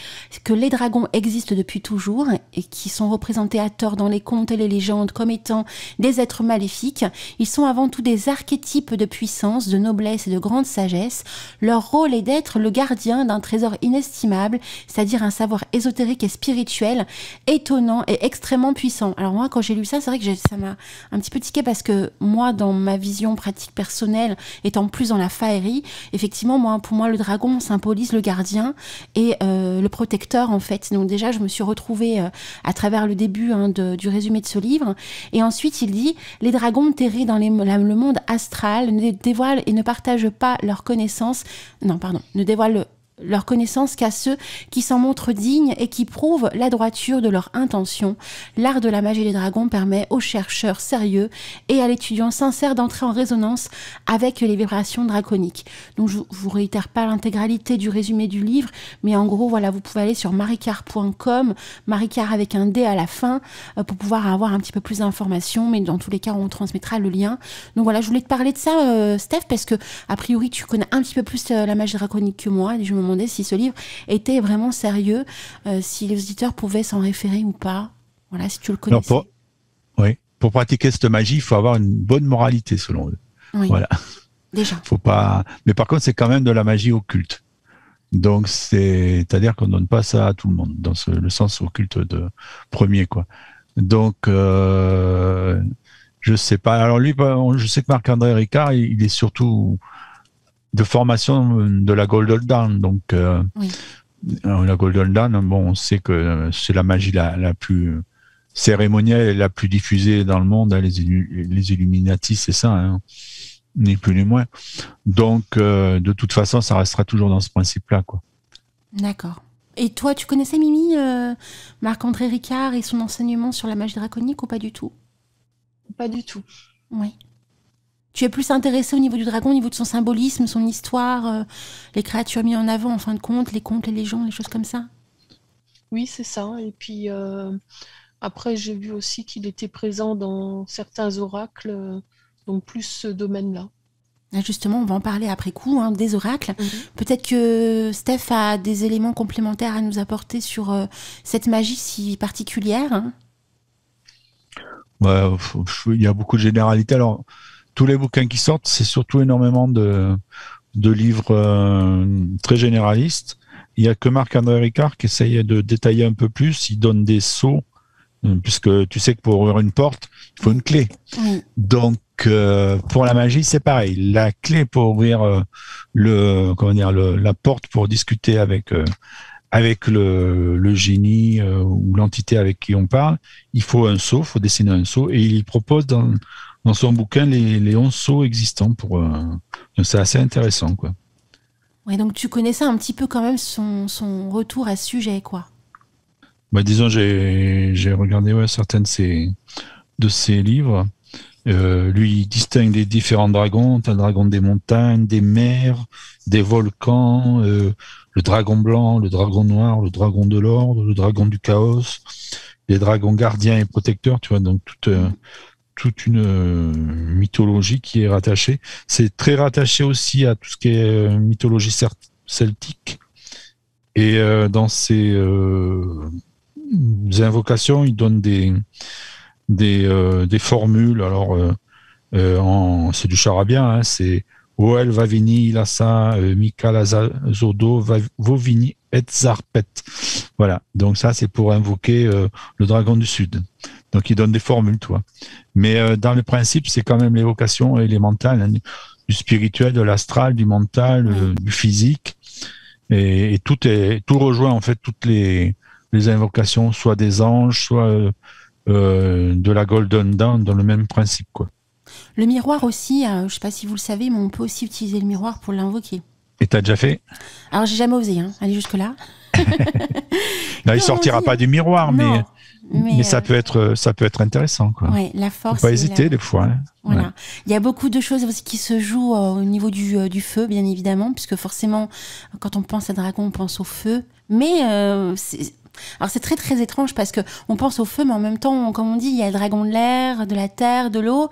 que les dragons existent depuis toujours et qui sont représentés à tort dans les contes et les légendes comme étant des êtres maléfiques. Ils sont avant tout des archétypes de puissance, de noblesse et de grande sagesse. Leur rôle est d'être le gardien d'un trésor inestimable, c'est-à-dire un savoir ésotérique et spirituel, étonnant et extrêmement puissant. Alors moi, quand j'ai lu ça, c'est vrai que ça m'a un petit peu tiqué parce que moi, dans ma vision pratique personnelle, étant plus dans la faerie, effectivement, pour moi, le dragon symbolise le gardien et le protecteur, en fait. Donc déjà, je me suis retrouvée à travers le début du résumé de ce livre. Et ensuite, il dit « Les dragons terrés dans le monde astral ne dévoilent et ne partagent pas leurs connaissances. Ne dévoilent leur connaissance qu'à ceux qui s'en montrent dignes et qui prouvent la droiture de leur intention. L'art de la magie des dragons permet aux chercheurs sérieux et à l'étudiant sincère d'entrer en résonance avec les vibrations draconiques. » Donc je vous réitère pas l'intégralité du résumé du livre, mais en gros, voilà, vous pouvez aller sur maricard.com, Maricard avec un D à la fin, pour pouvoir avoir un petit peu plus d'informations, mais dans tous les cas, on transmettra le lien. Donc voilà, je voulais te parler de ça, Steph, parce que a priori, tu connais un petit peu plus la magie draconique que moi, et je me demandais si ce livre était vraiment sérieux, si les auditeurs pouvaient s'en référer ou pas. Voilà, si tu le connaissais. Pour pratiquer cette magie, il faut avoir une bonne moralité, selon eux. Oui, voilà. Déjà. Faut pas. Mais par contre, c'est quand même de la magie occulte. Donc, c'est-à-dire qu'on ne donne pas ça à tout le monde, dans le sens occulte de premier, quoi. Donc, je sais pas. Alors lui, je sais que Marc-André Ricard, il est surtout de formation de la Golden Dawn. Donc, la Golden Dawn, bon, on sait que c'est la magie la plus cérémonielle et la plus diffusée dans le monde. Hein, les Illuminati, c'est ça, hein, ni plus ni moins. Donc, de toute façon, ça restera toujours dans ce principe-là, quoi. D'accord. Et toi, tu connaissais Mimi, Marc-André Ricard et son enseignement sur la magie draconique ou pas du tout ? Pas du tout. Oui. Tu es plus intéressée au niveau du dragon, au niveau de son symbolisme, son histoire, les créatures mises en avant, en fin de compte, les contes, les légendes, les choses comme ça ? Oui, c'est ça. Et puis après, j'ai vu aussi qu'il était présent dans certains oracles, donc plus ce domaine-là. Justement, on va en parler après coup, des oracles. Peut-être que Steph a des éléments complémentaires à nous apporter sur cette magie si particulière. Ouais, il y a beaucoup de généralités. Alors, tous les bouquins qui sortent, c'est surtout énormément de livres très généralistes. Il y a que Marc-André Ricard qui essaye de détailler un peu plus. Il donne des sceaux, puisque tu sais que pour ouvrir une porte, il faut une clé. Oui. Donc, pour la magie, c'est pareil. La clé pour ouvrir la porte pour discuter avec le génie ou l'entité avec qui on parle, il faut un sceau, il faut dessiner un sceau, et il propose dans son bouquin les 11 sceaux existants. Donc c'est assez intéressant, quoi. Ouais, donc tu connaissais un petit peu quand même son retour à ce sujet, quoi. Disons, j'ai regardé certains de ses livres. Lui, il distingue les différents dragons. T'as le dragon des montagnes, des mers, des volcans, le dragon blanc, le dragon noir, le dragon de l'ordre, le dragon du chaos, les dragons gardiens et protecteurs, tu vois, donc toute une mythologie qui est rattachée. C'est très rattaché aussi à tout ce qui est mythologie celtique. Et dans ces invocations, il donne des formules. Alors, c'est du charabia, c'est Oel Vavini Lassa Mikala Zodo Vovini et Zarpet. Voilà. Donc ça, c'est pour invoquer le dragon du Sud. Donc il donne des formules, toi. Mais dans le principe, c'est quand même l'évocation élémentale, du spirituel, de l'astral, du mental, du physique, et tout rejoint en fait toutes les invocations, soit des anges, soit de la Golden Dawn, dans le même principe, quoi. Le miroir aussi, je ne sais pas si vous le savez, mais on peut aussi utiliser le miroir pour l'invoquer. Et t'as déjà fait? Alors, j'ai jamais osé aller jusque-là. Là, il sortira pas du miroir, mais ça peut être intéressant, quoi. Ouais, la force. Faut pas hésiter des fois. Hein. Voilà. Ouais. Il y a beaucoup de choses aussi qui se jouent au niveau du feu, bien évidemment, puisque forcément, quand on pense à dragon, on pense au feu. Mais alors c'est très très étrange parce que on pense au feu, mais en même temps, comme on dit, il y a le dragon de l'air, de la terre, de l'eau.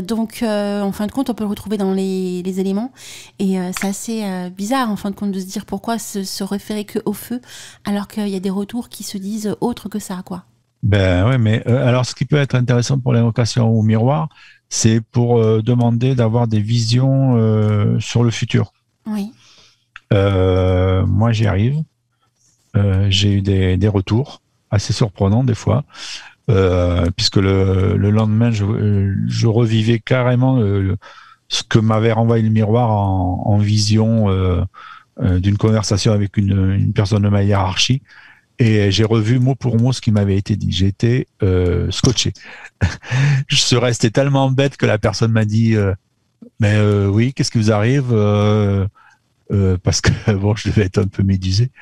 Donc, en fin de compte, on peut le retrouver dans les éléments. Et c'est assez bizarre, en fin de compte, de se dire pourquoi se référer que au feu, alors qu'il y a des retours qui se disent autre que ça, quoi. Ben ouais, mais alors ce qui peut être intéressant pour l'invocation au miroir, c'est pour demander d'avoir des visions sur le futur. Oui. Moi, j'y arrive. J'ai eu des retours assez surprenants des fois, puisque le lendemain, je revivais carrément ce que m'avait renvoyé le miroir en vision d'une conversation avec une personne de ma hiérarchie. Et j'ai revu mot pour mot ce qui m'avait été dit. J'ai été scotché. Je suis resté tellement bête que la personne m'a dit mais oui, qu'est-ce qui vous arrive parce que bon, je devais être un peu médusé.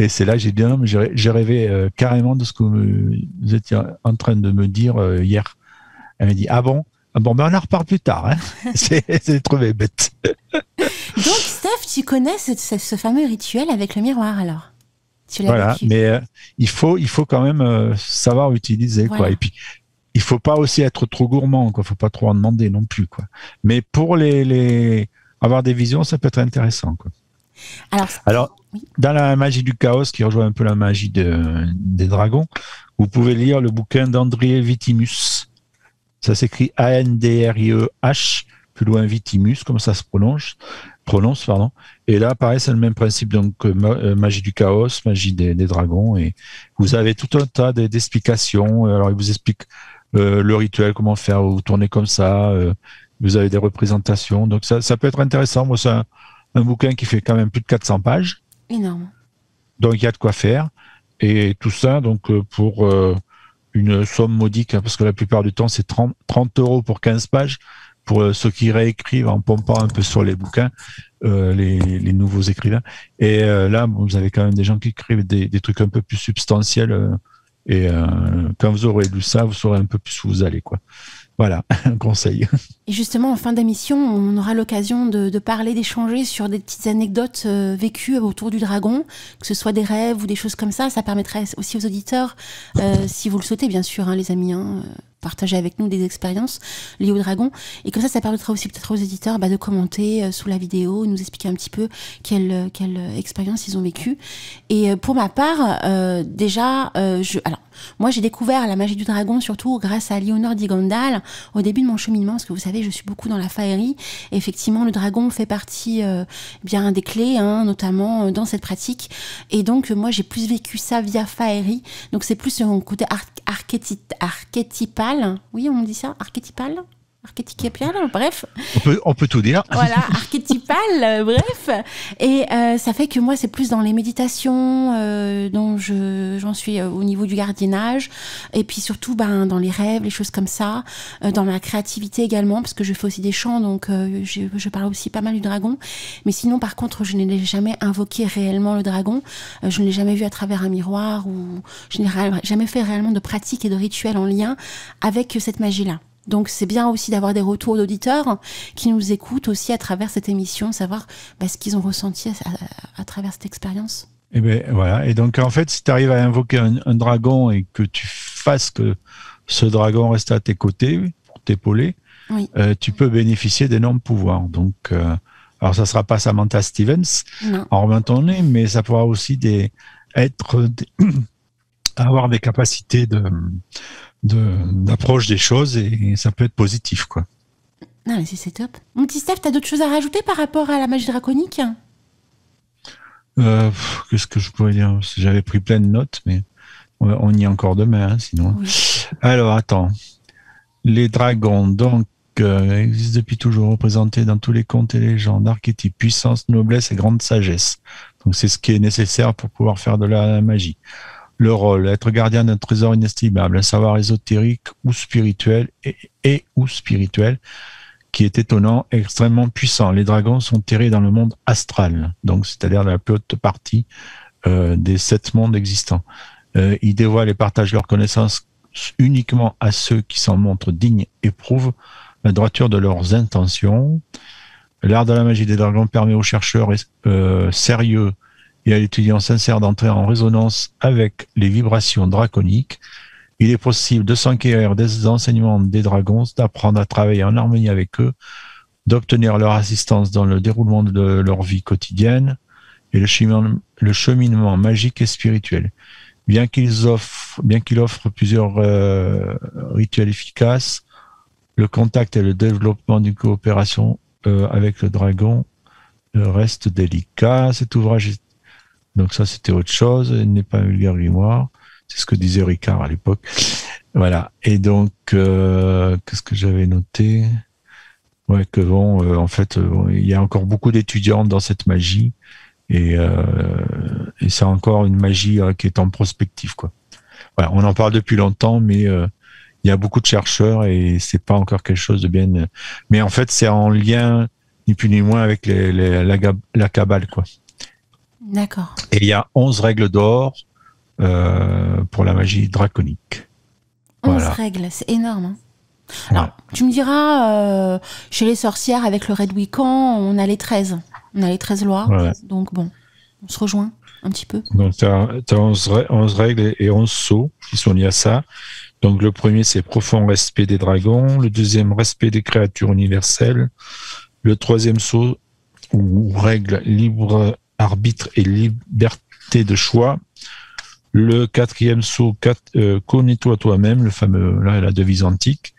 Et c'est là que j'ai dit non, mais j'ai rêvé carrément de ce que vous étiez en train de me dire hier. Elle m'a dit ah bon, ben on en reparle plus tard. Hein. C'est trouvé bête. Donc Steph, tu connais ce fameux rituel avec le miroir alors? Voilà, mais il faut quand même savoir utiliser, voilà. Quoi. Et puis il faut pas aussi être trop gourmand, quoi. Faut pas trop en demander non plus, quoi. Mais pour avoir des visions, ça peut être intéressant, quoi. Alors oui. Dans la magie du chaos, qui rejoint un peu la magie des dragons, vous pouvez lire le bouquin d'Andrieh Vitimus. Ça s'écrit A-N-D-R-I-E-H, plus loin Vitimus, comme ça se prononce, pardon. Et là, pareil, c'est le même principe, donc magie du chaos, magie des dragons, et vous avez tout un tas d'explications. Alors, il vous explique le rituel, comment faire, vous tournez comme ça, vous avez des représentations, donc ça peut être intéressant. Moi, c'est un bouquin qui fait quand même plus de 400 pages. Énorme. Donc, il y a de quoi faire, et tout ça, donc pour une somme modique, hein, parce que la plupart du temps, c'est 30 € pour 15 pages, pour ceux qui réécrivent en pompant un peu sur les bouquins, les nouveaux écrivains. Et là, vous avez quand même des gens qui écrivent des trucs un peu plus substantiels. Et quand vous aurez lu ça, vous saurez un peu plus où vous allez, quoi. Voilà, un conseil. Et justement, en fin d'émission, on aura l'occasion de parler, d'échanger sur des petites anecdotes vécues autour du dragon, que ce soit des rêves ou des choses comme ça. Ça permettrait aussi aux auditeurs, si vous le souhaitez bien sûr, les amis, partager avec nous des expériences liées au dragon. Et comme ça permettra aussi peut-être aux éditeurs de commenter sous la vidéo, nous expliquer un petit peu quelle expérience ils ont vécue. Et pour ma part, moi j'ai découvert la magie du dragon surtout grâce à Léonore Digandal au début de mon cheminement, parce que vous savez, je suis beaucoup dans la faerie. Et effectivement, le dragon fait partie bien des clés, notamment dans cette pratique. Et donc moi j'ai plus vécu ça via faerie. Donc c'est plus mon côté archétypal. Oui, on dit ça, archétypal, bref. On peut tout dire. Voilà, archétypal, bref. Et ça fait que moi, c'est plus dans les méditations dont j'en suis au niveau du gardiennage. Et puis surtout, dans les rêves, les choses comme ça. Dans ma créativité également, parce que je fais aussi des chants, donc je parle aussi pas mal du dragon. Mais sinon, par contre, je n'ai jamais invoqué réellement le dragon. Je ne l'ai jamais vu à travers un miroir, ou je n'ai jamais fait réellement de pratiques et de rituels en lien avec cette magie-là. Donc c'est bien aussi d'avoir des retours d'auditeurs qui nous écoutent aussi à travers cette émission, savoir ce qu'ils ont ressenti à travers cette expérience. Et ben voilà. Et donc en fait, si tu arrives à invoquer un dragon et que tu fasses que ce dragon reste à tes côtés pour t'épauler, oui. Tu peux bénéficier d'énormes pouvoirs. Donc alors ça sera pas Samantha Stevens en remontant nez, mais ça pourra aussi avoir des capacités d'approche des choses, et ça peut être positif, quoi. Non, mais c'est top. Mon petit Steph, t'as d'autres choses à rajouter par rapport à la magie draconique ? Qu'est-ce que je pourrais dire ? J'avais pris plein de notes, mais on y est encore demain, sinon. Oui. Alors, attends. Les dragons, donc, existent depuis toujours, représentés dans tous les contes et légendes, archétypes, puissance, noblesse et grande sagesse. Donc, c'est ce qui est nécessaire pour pouvoir faire de la magie. Le rôle, être gardien d'un trésor inestimable, un savoir ésotérique ou spirituel ou spirituel qui est étonnant et extrêmement puissant. Les dragons sont terrés dans le monde astral, donc c'est-à-dire la plus haute partie des 7 mondes existants. Ils dévoilent et partagent leurs connaissances uniquement à ceux qui s'en montrent dignes et prouvent la droiture de leurs intentions. L'art de la magie des dragons permet aux chercheurs sérieux et à l'étudiant sincère d'entrer en résonance avec les vibrations draconiques. Il est possible de s'enquérir des enseignements des dragons, d'apprendre à travailler en harmonie avec eux, d'obtenir leur assistance dans le déroulement de leur vie quotidienne et le cheminement magique et spirituel. Bien qu'il offre plusieurs rituels efficaces, le contact et le développement d'une coopération avec le dragon reste délicat. Cet ouvrage donc ça, c'était autre chose. Il n'est pas un vulgaire grimoire. C'est ce que disait Ricard à l'époque. Voilà. Et donc, qu'est-ce que j'avais noté ? Ouais, que en fait, il y a encore beaucoup d'étudiants dans cette magie, et c'est encore une magie qui est en prospective, quoi. Voilà. On en parle depuis longtemps, mais il y a beaucoup de chercheurs et c'est pas encore quelque chose de bien. Mais en fait, c'est en lien ni plus ni moins avec la Kabbale, quoi. D'accord. Et il y a 11 règles d'or pour la magie draconique. 11 règles, c'est énorme. Alors, tu me diras, chez les sorcières, avec le Red Wiccan, on a les 13. On a les 13 lois. Ouais. Donc bon, on se rejoint un petit peu. Donc, tu as 11 règles et 11 sceaux qui sont liés à ça. Donc, le premier, c'est profond respect des dragons. Le deuxième, respect des créatures universelles. Le troisième sceau, ou règle, libre arbitre et liberté de choix. Le quatrième sceau, connais-toi toi-même, le fameux, là, la devise antique.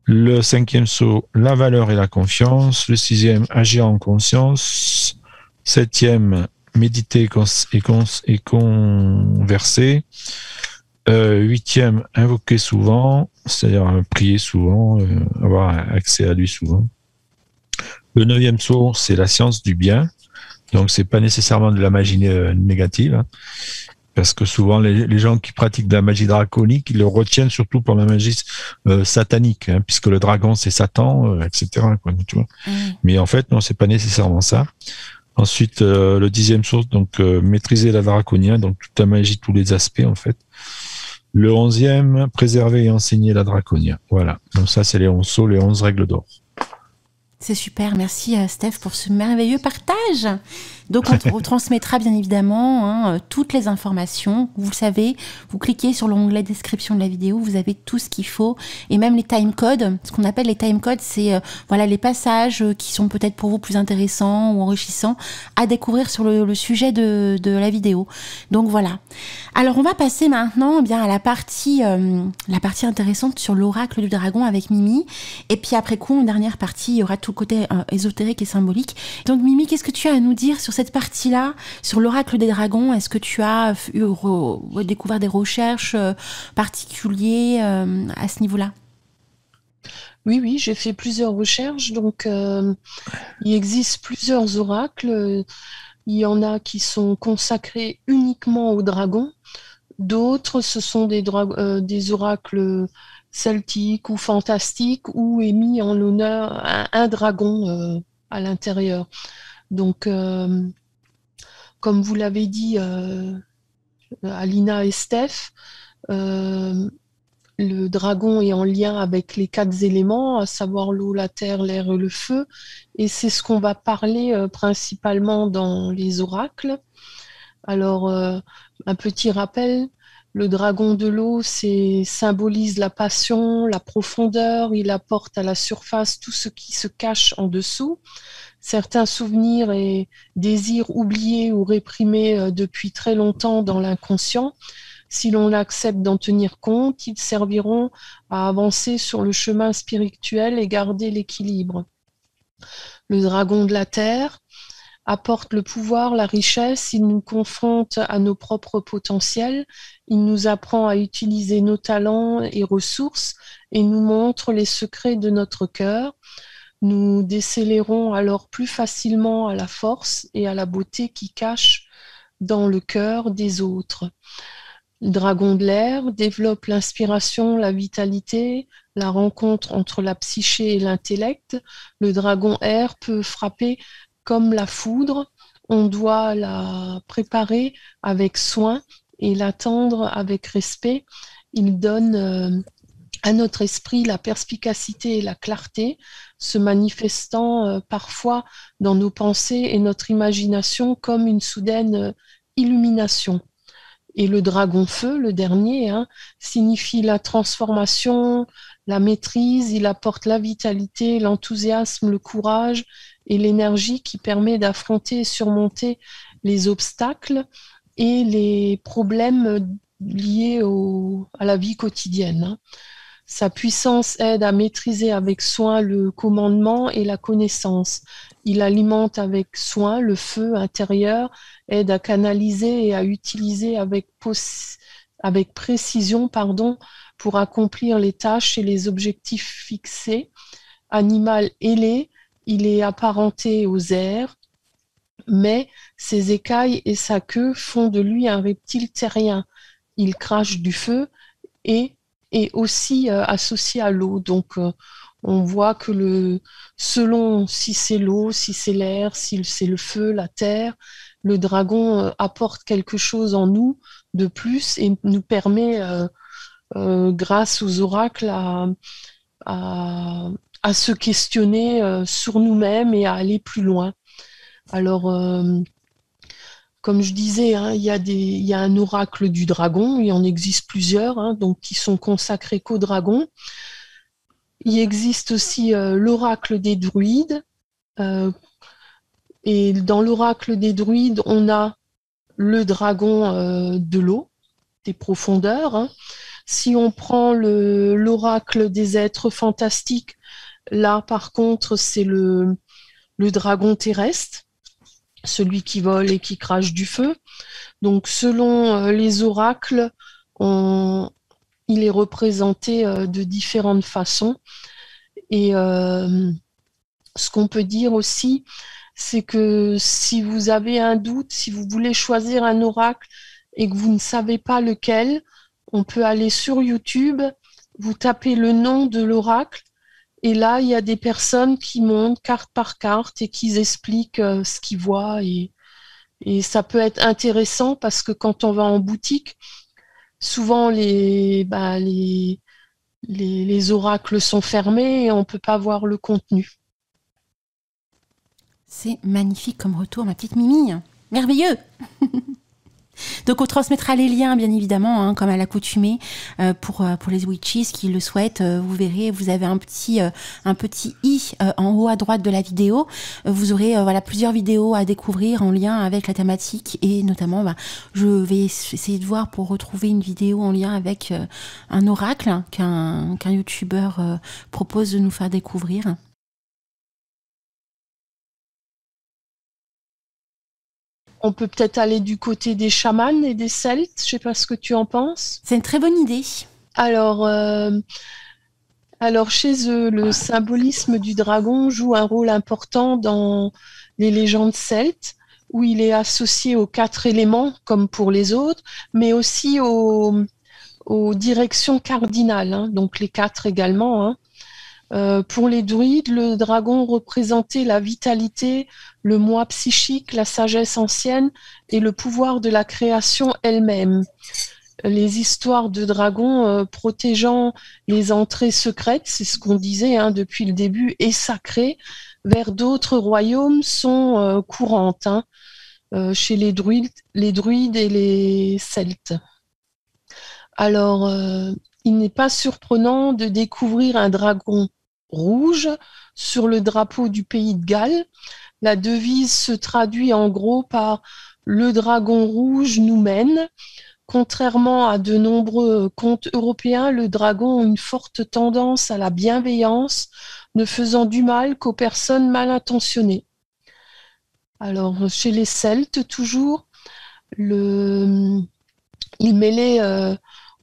Le cinquième sceau, la valeur et la confiance. Le sixième, agir en conscience. Septième, méditer et converser. Huitième, invoquer souvent, c'est-à-dire prier souvent, avoir accès à lui souvent. Le neuvième sceau, c'est la science du bien. Donc, c'est pas nécessairement de la magie négative, hein, parce que souvent, les gens qui pratiquent de la magie draconique, ils le retiennent surtout pour la magie satanique, hein, puisque le dragon, c'est Satan, etc., quoi, tu vois. Mais en fait, non, c'est pas nécessairement ça. Ensuite, le dixième source, donc maîtriser la draconien, donc toute la magie, tous les aspects, en fait. Le 11e, préserver et enseigner la draconia. Voilà. Donc ça, c'est les 11 sauts, les 11 règles d'or. C'est super, merci Steph pour ce merveilleux partage. Donc on retransmettra bien évidemment toutes les informations. Vous le savez, vous cliquez sur l'onglet description de la vidéo, vous avez tout ce qu'il faut et même les timecodes. Ce qu'on appelle les timecodes, c'est les passages qui sont peut-être pour vous plus intéressants ou enrichissants à découvrir sur le sujet de la vidéo. Donc voilà. Alors on va passer maintenant à la partie intéressante sur l'oracle du dragon avec Mimi. Et puis après coup, en dernière partie, il y aura tout le côté ésotérique et symbolique. Donc Mimi, qu'est-ce que tu as à nous dire sur cette partie-là, sur l'oracle des dragons? Est-ce que tu as découvert des recherches particulières à ce niveau-là? Oui, j'ai fait plusieurs recherches. Donc, il existe plusieurs oracles. Il y en a qui sont consacrés uniquement aux dragons. D'autres, ce sont des oracles celtiques ou fantastiques où est mis en l'honneur un dragon à l'intérieur. Donc, comme vous l'avez dit, Alina et Steph, le dragon est en lien avec les 4 éléments, à savoir l'eau, la terre, l'air et le feu. Et c'est ce qu'on va parler principalement dans les oracles. Alors, un petit rappel, le dragon de l'eau symbolise la passion, la profondeur. Il apporte à la surface tout ce qui se cache en dessous. Certains souvenirs et désirs oubliés ou réprimés depuis très longtemps dans l'inconscient, si l'on accepte d'en tenir compte, ils serviront à avancer sur le chemin spirituel et garder l'équilibre. Le dragon de la terre apporte le pouvoir, la richesse, il nous confronte à nos propres potentiels, il nous apprend à utiliser nos talents et ressources et nous montre les secrets de notre cœur. Nous décélerons alors plus facilement à la force et à la beauté qui cachent dans le cœur des autres. Le dragon de l'air développe l'inspiration, la vitalité, la rencontre entre la psyché et l'intellect. Le dragon air peut frapper comme la foudre. On doit la préparer avec soin et l'attendre avec respect. Il donne à notre esprit la perspicacité et la clarté, se manifestant parfois dans nos pensées et notre imagination comme une soudaine illumination. Et le dragon feu, le dernier, signifie la transformation, la maîtrise, il apporte la vitalité, l'enthousiasme, le courage et l'énergie qui permet d'affronter et surmonter les obstacles et les problèmes liés à la vie quotidienne. Sa puissance aide à maîtriser avec soin le commandement et la connaissance. Il alimente avec soin le feu intérieur, aide à canaliser et à utiliser avec précision pour accomplir les tâches et les objectifs fixés. Animal ailé, il est apparenté aux airs, mais ses écailles et sa queue font de lui un reptile terrien. Il crache du feu et est aussi associé à l'eau. Donc, on voit que selon si c'est l'eau, si c'est l'air, si c'est le feu, la terre, le dragon apporte quelque chose en nous de plus et nous permet, grâce aux oracles, à se questionner sur nous-mêmes et à aller plus loin. Alors, comme je disais, il y a un oracle du dragon, il en existe plusieurs, donc qui sont consacrés qu'au dragon. Il existe aussi l'oracle des druides. Et dans l'oracle des druides, on a le dragon de l'eau, des profondeurs. Si on prend l'oracle des êtres fantastiques, là par contre, c'est le dragon terrestre, celui qui vole et qui crache du feu. Donc selon les oracles, il est représenté de différentes façons. Et ce qu'on peut dire aussi, c'est que si vous avez un doute, si vous voulez choisir un oracle et que vous ne savez pas lequel, on peut aller sur YouTube, vous tapez le nom de l'oracle, et là, il y a des personnes qui montent carte par carte et qui expliquent ce qu'ils voient. Et ça peut être intéressant parce que quand on va en boutique, souvent les oracles sont fermés et on ne peut pas voir le contenu. C'est magnifique comme retour, ma petite Mimi. Merveilleux. Donc on transmettra les liens, bien évidemment, hein, comme à l'accoutumée, pour les witches qui le souhaitent. Vous verrez, vous avez un petit i en haut à droite de la vidéo. Vous aurez plusieurs vidéos à découvrir en lien avec la thématique, et notamment, je vais essayer de voir pour retrouver une vidéo en lien avec un oracle qu'un youtubeur propose de nous faire découvrir. On peut peut-être aller du côté des chamans et des celtes, je ne sais pas ce que tu en penses. C'est une très bonne idée. Alors chez eux, le symbolisme du dragon joue un rôle important dans les légendes celtes, où il est associé aux 4 éléments, comme pour les autres, mais aussi aux directions cardinales, hein, donc les 4 également, hein. Pour les druides, le dragon représentait la vitalité, le moi psychique, la sagesse ancienne et le pouvoir de la création elle-même. Les histoires de dragons protégeant les entrées secrètes, c'est ce qu'on disait hein, depuis le début, et sacrées, vers d'autres royaumes sont courantes hein, chez les druides et les celtes. Alors, il n'est pas surprenant de découvrir un dragon rouge sur le drapeau du pays de Galles. La devise se traduit en gros par « Le dragon rouge nous mène ». Contrairement à de nombreux contes européens, le dragon a une forte tendance à la bienveillance, ne faisant du mal qu'aux personnes mal intentionnées. Alors, chez les Celtes, toujours, il mêlait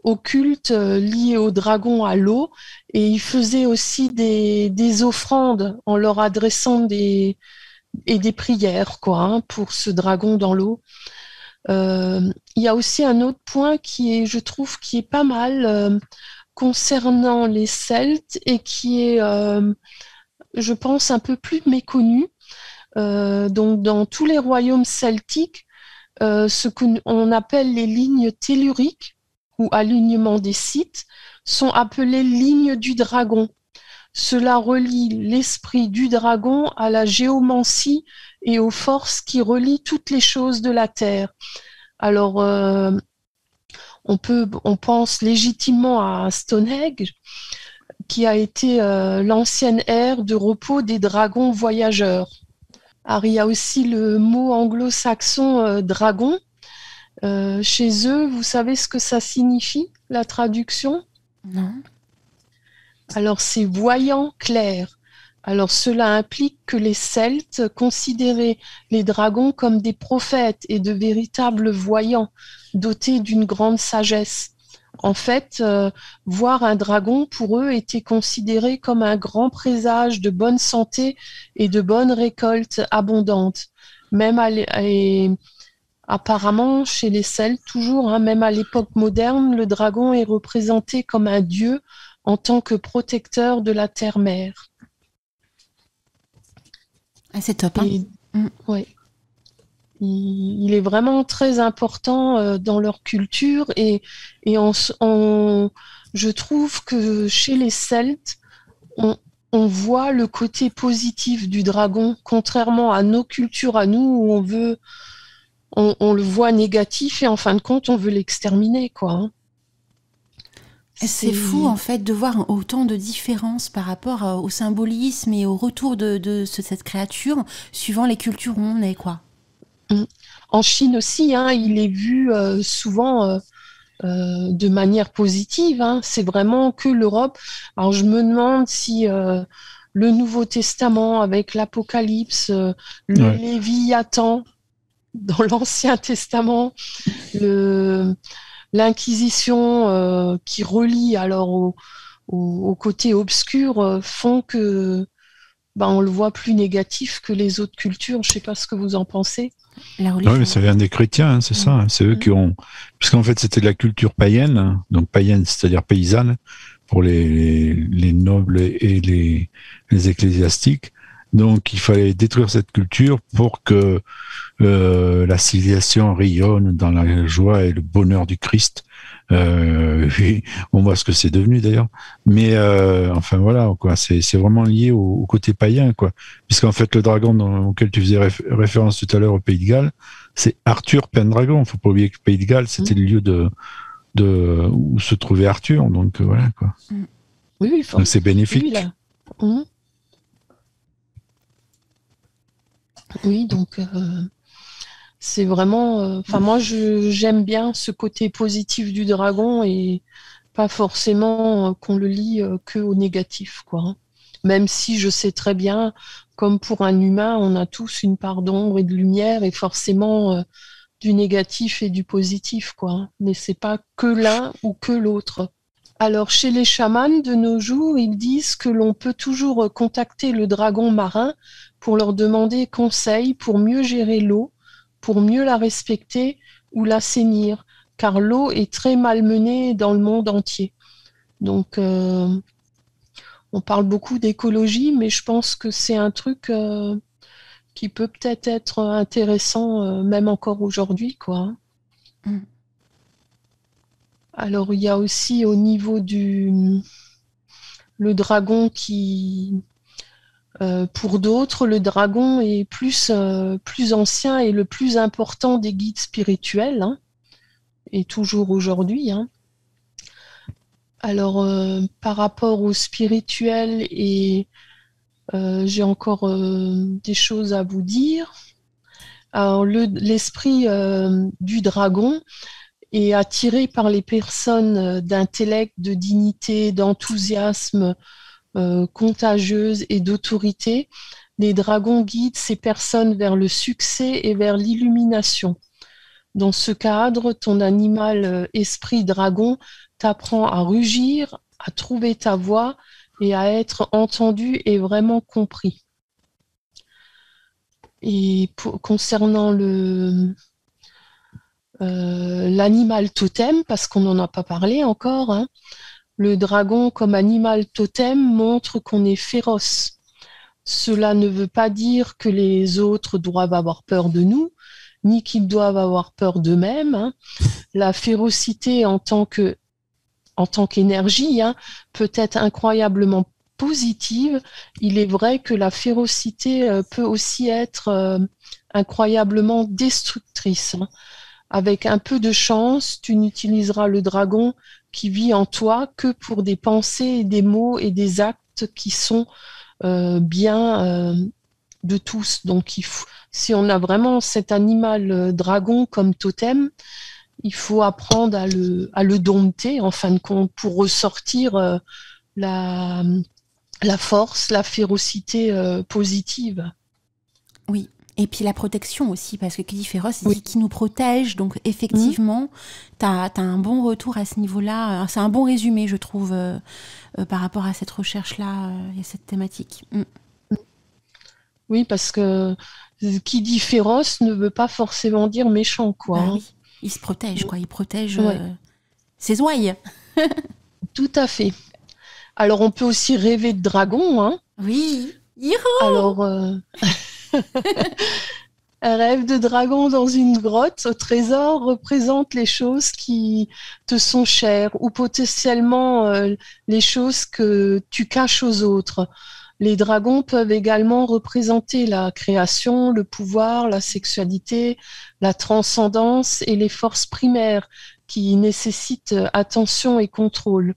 au culte lié au dragon à l'eau, et il faisait aussi des offrandes en leur adressant des prières quoi, hein, pour ce dragon dans l'eau. Il y a aussi un autre point je trouve, qui est pas mal concernant les Celtes et qui est, je pense, un peu plus méconnu. Donc, dans tous les royaumes celtiques, ce qu'on appelle les lignes telluriques, ou alignement des sites, sont appelées lignes du dragon. Cela relie l'esprit du dragon à la géomancie et aux forces qui relient toutes les choses de la Terre. Alors, on pense légitimement à Stonehenge, qui a été l'ancienne ère de repos des dragons voyageurs. Alors, il y a aussi le mot anglo-saxon dragon. Chez eux, vous savez ce que ça signifie, la traduction ? Non. Alors, c'est voyant clair. Alors, cela implique que les Celtes considéraient les dragons comme des prophètes et de véritables voyants, dotés d'une grande sagesse. En fait, voir un dragon, pour eux, était considéré comme un grand présage de bonne santé et de bonnes récoltes abondantes. Même apparemment, chez les Celtes, toujours, hein, même à l'époque moderne, le dragon est représenté comme un dieu en tant que protecteur de la terre-mère. Ah, c'est top, hein. Ouais. Il est vraiment très important dans leur culture et je trouve que chez les Celtes, on voit le côté positif du dragon, contrairement à nos cultures à nous où on le voit négatif et en fin de compte, on veut l'exterminer, quoi. Hein. C'est fou, en fait, de voir autant de différences par rapport au symbolisme et au retour de cette créature, suivant les cultures où on est, quoi. En Chine aussi, hein, il est vu souvent de manière positive. Hein. C'est vraiment que l'Europe. Alors, je me demande si le Nouveau Testament avec l'Apocalypse, le Léviathan dans l'Ancien Testament, l'Inquisition qui relie alors au côté obscur font que on le voit plus négatif que les autres cultures. Je ne sais pas ce que vous en pensez. Oui, mais ça vient des chrétiens, hein, c'est ça. Hein, c'est eux qui ont... Puisqu'en fait, c'était de la culture païenne, hein, donc païenne, c'est-à-dire paysanne, pour les nobles et les ecclésiastiques. Donc il fallait détruire cette culture pour que la civilisation rayonne dans la joie et le bonheur du Christ. Et on voit ce que c'est devenu d'ailleurs. Mais enfin voilà, quoi. C'est vraiment lié au côté païen, quoi. Puisqu'en fait le dragon auquel tu faisais référence tout à l'heure au Pays de Galles, c'est Arthur Pendragon. Faut pas oublier que le Pays de Galles c'était le lieu où se trouvait Arthur. Donc voilà, quoi. Oui, donc c'est bénéfique. Oui, là. Oui, donc c'est vraiment. Enfin, moi, j'aime bien ce côté positif du dragon et pas forcément qu'on le lit que au négatif, quoi. Hein. Même si je sais très bien, comme pour un humain, on a tous une part d'ombre et de lumière et forcément du négatif et du positif, quoi. Hein. Mais c'est pas que l'un ou que l'autre. Alors, chez les chamans de nos jours, ils disent que l'on peut toujours contacter le dragon marin pour leur demander conseil pour mieux gérer l'eau, pour mieux la respecter ou l'assainir, car l'eau est très malmenée dans le monde entier. Donc, on parle beaucoup d'écologie, mais je pense que c'est un truc qui peut peut-être être intéressant, même encore aujourd'hui, quoi. Alors, il y a aussi au niveau le dragon qui... pour d'autres, le dragon est plus ancien et le plus important des guides spirituels, hein, et toujours aujourd'hui. Hein. Alors, par rapport au spirituel, et j'ai encore des choses à vous dire. Alors, l'esprit du dragon est attiré par les personnes d'intellect, de dignité, d'enthousiasme, contagieuse et d'autorité. Les dragons guident ces personnes vers le succès et vers l'illumination. Dans ce cadre, ton animal esprit dragon t'apprend à rugir, à trouver ta voix et à être entendu et vraiment compris. Et concernant l'animal totem, parce qu'on n'en a pas parlé encore, hein, le dragon comme animal totem montre qu'on est féroce. Cela ne veut pas dire que les autres doivent avoir peur de nous, ni qu'ils doivent avoir peur d'eux-mêmes. Hein. La férocité en tant qu'énergie hein, peut être incroyablement positive. Il est vrai que la férocité peut aussi être incroyablement destructrice. Hein. Avec un peu de chance, tu n'utiliseras le dragon qui vit en toi que pour des pensées, des mots et des actes qui sont bien de tous. Donc, si on a vraiment cet animal dragon comme totem, il faut apprendre à le dompter, en fin de compte, pour ressortir la force, la férocité positive. Oui. Et puis la protection aussi, parce que qui dit féroce, dit qui nous protège. Donc effectivement, t'as un bon retour à ce niveau-là. C'est un bon résumé, je trouve, par rapport à cette recherche-là et à cette thématique. Oui, parce que qui dit féroce ne veut pas forcément dire méchant, quoi. Bah, oui. Il se protège, quoi. Il protège ses ouailles. Tout à fait. Alors, on peut aussi rêver de dragon, hein. Oui. Youhou. Alors... Un rêve de dragon dans une grotte au trésor représente les choses qui te sont chères ou potentiellement les choses que tu caches aux autres. Les dragons peuvent également représenter la création, le pouvoir, la sexualité, la transcendance et les forces primaires qui nécessitent attention et contrôle.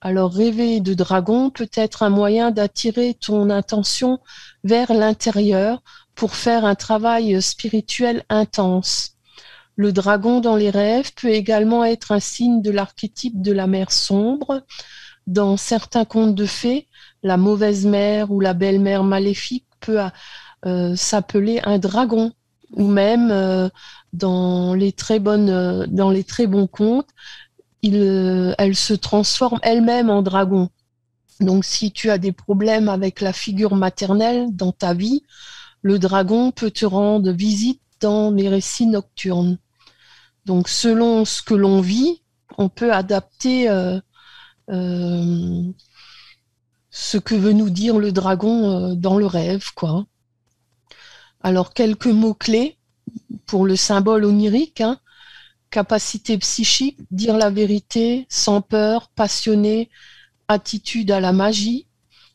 Alors rêver de dragon peut être un moyen d'attirer ton attention vers l'intérieur pour faire un travail spirituel intense. Le dragon dans les rêves peut également être un signe de l'archétype de la mer sombre. Dans certains contes de fées, la mauvaise mère ou la belle-mère maléfique peut s'appeler un dragon. Ou même dans les très bons contes, elle se transforme elle-même en dragon. Donc, si tu as des problèmes avec la figure maternelle dans ta vie, le dragon peut te rendre visite dans les récits nocturnes. Donc, selon ce que l'on vit, on peut adapter ce que veut nous dire le dragon dans le rêve, quoi. Alors, quelques mots-clés pour le symbole onirique, hein. Capacité psychique, dire la vérité, sans peur, passionné, attitude à la magie,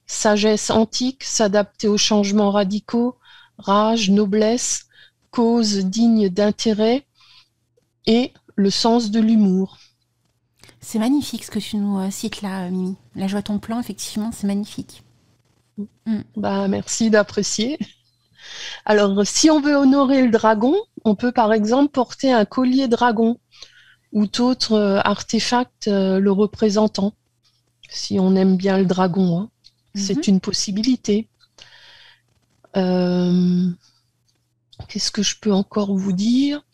sagesse antique, s'adapter aux changements radicaux, rage, noblesse, cause digne d'intérêt et le sens de l'humour. C'est magnifique ce que tu nous cites là, Mimi. Là, je vois ton plan, effectivement, c'est magnifique. Merci d'apprécier. Alors, si on veut honorer le dragon, on peut par exemple porter un collier dragon ou d'autres artefacts le représentant, si on aime bien le dragon, hein. C'est une possibilité. Qu'est-ce que je peux encore vous dire ?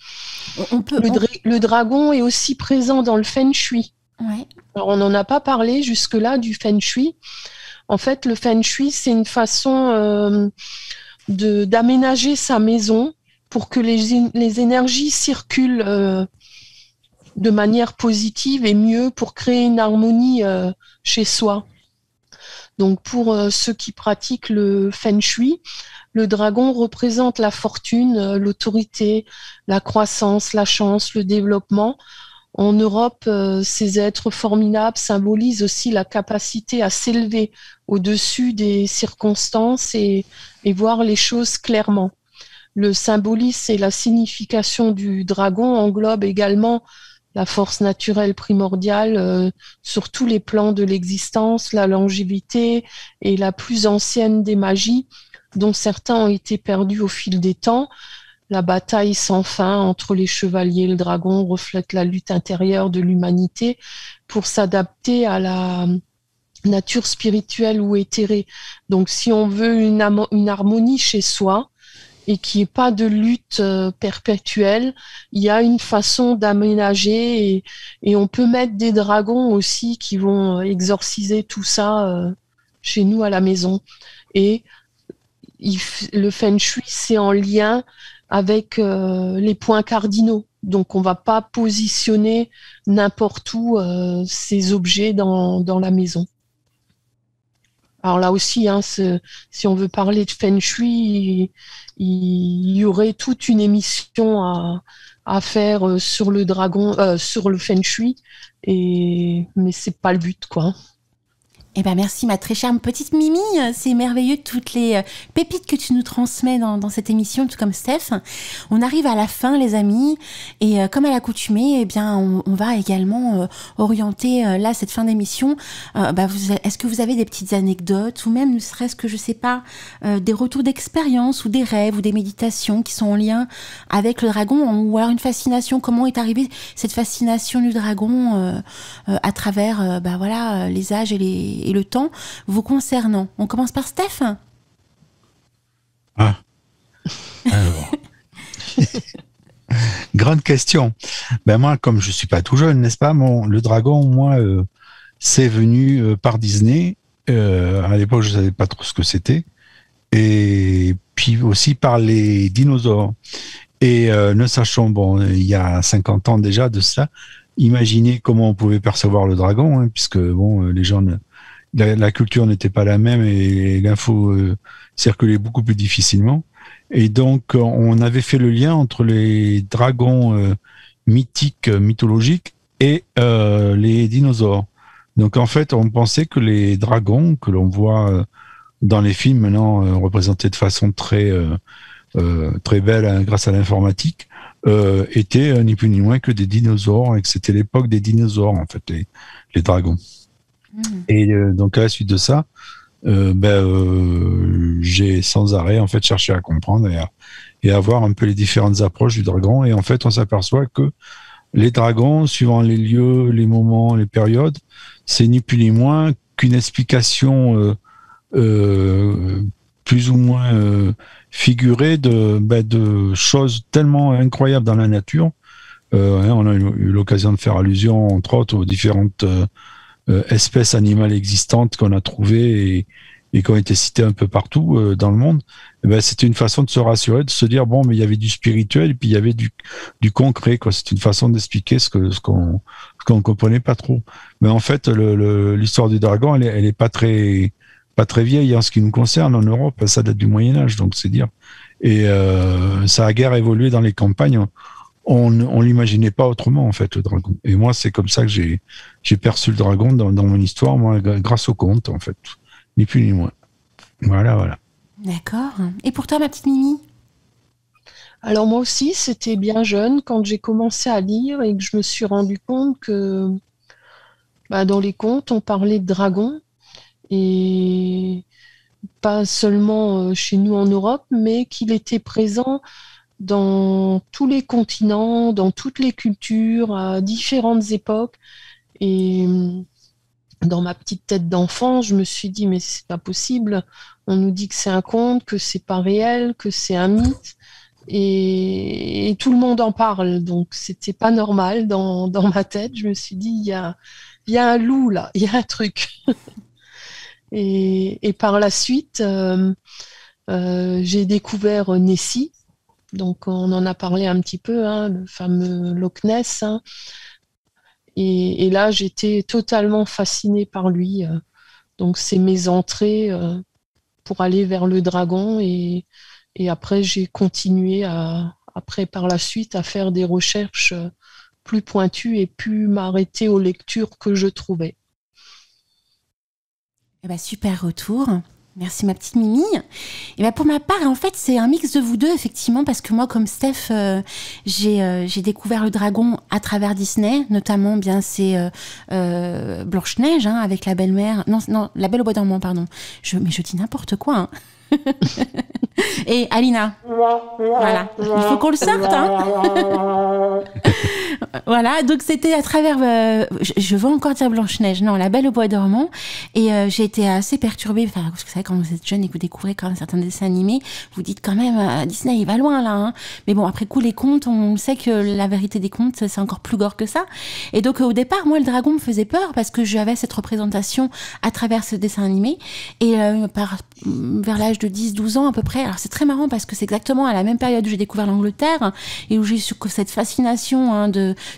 Le dragon est aussi présent dans le feng shui. Ouais. Alors, on n'en a pas parlé jusque-là du feng shui. En fait, le feng shui, c'est une façon d'aménager sa maison pour que les énergies circulent de manière positive et mieux pour créer une harmonie chez soi. Donc, pour ceux qui pratiquent le feng shui, le dragon représente la fortune, l'autorité, la croissance, la chance, le développement. En Europe, ces êtres formidables symbolisent aussi la capacité à s'élever au-dessus des circonstances et voir les choses clairement. Le symbolisme et la signification du dragon englobent également la force naturelle primordiale sur tous les plans de l'existence, la longévité et la plus ancienne des magies, dont certains ont été perdus au fil des temps. La bataille sans fin entre les chevaliers et le dragon reflète la lutte intérieure de l'humanité pour s'adapter à la nature spirituelle ou éthérée. Donc, si on veut une harmonie chez soi et qu'il n'y ait pas de lutte perpétuelle, il y a une façon d'aménager et on peut mettre des dragons aussi qui vont exorciser tout ça chez nous à la maison. Et le feng shui, c'est en lien avec les points cardinaux. Donc, on ne va pas positionner n'importe où ces objets dans la maison. Alors là aussi, hein, si on veut parler de feng shui, il y aurait toute une émission à faire sur le dragon, sur le feng shui, mais c'est pas le but, quoi. Eh ben merci ma très chère petite Mimi, c'est merveilleux toutes les pépites que tu nous transmets dans cette émission, tout comme Steph. On arrive à la fin les amis et comme à l'accoutumée, eh bien on va également orienter là cette fin d'émission. Est-ce que vous avez des petites anecdotes ou même ne serait-ce que je sais pas des retours d'expérience ou des rêves ou des méditations qui sont en lien avec le dragon ou alors une fascination, comment est arrivée cette fascination du dragon à travers les âges et le temps vous concernant. On commence par Steph. Alors. Grande question. Ben moi, comme je suis pas tout jeune, n'est-ce pas, le dragon, moi, c'est venu par Disney. À l'époque, je savais pas trop ce que c'était. Et puis aussi par les dinosaures. Et ne sachant, il y a 50 ans déjà de ça, imaginez comment on pouvait percevoir le dragon, hein, puisque les gens la culture n'était pas la même et l'info circulait beaucoup plus difficilement. Et donc, on avait fait le lien entre les dragons mythologiques et les dinosaures. Donc, en fait, on pensait que les dragons que l'on voit dans les films maintenant représentés de façon très belle hein, grâce à l'informatique étaient ni plus ni moins que des dinosaures et que c'était l'époque des dinosaures, en fait, les dragons. Et donc à la suite de ça, j'ai sans arrêt en fait cherché à comprendre et à voir un peu les différentes approches du dragon. Et en fait, on s'aperçoit que les dragons, suivant les lieux, les moments, les périodes, c'est ni plus ni moins qu'une explication plus ou moins figurée de choses tellement incroyables dans la nature. On a eu l'occasion de faire allusion, entre autres, aux différentes espèces animales existantes qu'on a trouvées et qui ont été citées un peu partout dans le monde. C'était une façon de se rassurer, de se dire mais il y avait du spirituel et puis il y avait du concret, quoi. C'est une façon d'expliquer ce qu'on comprenait pas trop. Mais en fait, l'histoire du dragon, elle est pas très pas très vieille en ce qui nous concerne en Europe, ça date du Moyen-Âge, donc c'est dire. Et ça a guère évolué dans les campagnes. On l'imaginait pas autrement, en fait, le dragon. Et moi, c'est comme ça que j'ai perçu le dragon dans mon histoire, moi, grâce au conte, en fait. Ni plus ni moins. Voilà. D'accord. Et pour toi, ma petite Mimi? Alors moi aussi, c'était bien jeune quand j'ai commencé à lire et que je me suis rendu compte que dans les contes, on parlait de dragons et pas seulement chez nous en Europe, mais qu'il était présent dans tous les continents, dans toutes les cultures, à différentes époques. Et dans ma petite tête d'enfant, je me suis dit, mais c'est pas possible. On nous dit que c'est un conte, que c'est pas réel, que c'est un mythe. Et tout le monde en parle. Donc, c'était pas normal dans ma tête. Je me suis dit, il y a un loup là, il y a un truc. Et par la suite, j'ai découvert Nessie. Donc, on en a parlé un petit peu, le fameux Loch Ness. Et là, j'étais totalement fascinée par lui. Donc, c'est mes entrées pour aller vers le dragon. Et après, j'ai continué par la suite à faire des recherches plus pointues et plus m'arrêter aux lectures que je trouvais. Super retour. Merci ma petite Mimi. Et pour ma part, en fait, c'est un mix de vous deux, effectivement, parce que moi, comme Steph, j'ai découvert le dragon à travers Disney, notamment, c'est Blanche-Neige, avec la belle-mère. Non, La Belle au bois dormant, pardon. Mais je dis n'importe quoi. Et Alina, voilà, il faut qu'on le sorte. Voilà, donc c'était à travers, je veux encore dire Blanche-Neige, non, La Belle au bois dormant. Et j'ai été assez perturbée, parce que vous savez, quand vous êtes jeune et que vous découvrez quand même certains dessins animés, vous dites quand même, Disney, il va loin là. Mais bon, après coup, les contes, on sait que la vérité des contes, c'est encore plus gore que ça. Et donc, au départ, moi, le dragon me faisait peur parce que j'avais cette représentation à travers ce dessin animé. Et vers l'âge de 10-12 ans à peu près, alors c'est très marrant parce que c'est exactement à la même période où j'ai découvert l'Angleterre et où j'ai eu cette fascination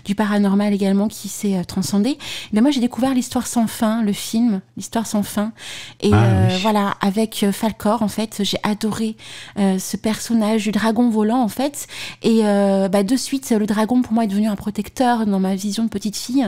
du paranormal également qui s'est transcendée. Mais moi j'ai découvert l'Histoire sans fin, le film l'Histoire sans fin, et oui. Voilà, avec Falkor, en fait j'ai adoré ce personnage du dragon volant, en fait, et de suite le dragon pour moi est devenu un protecteur dans ma vision de petite fille,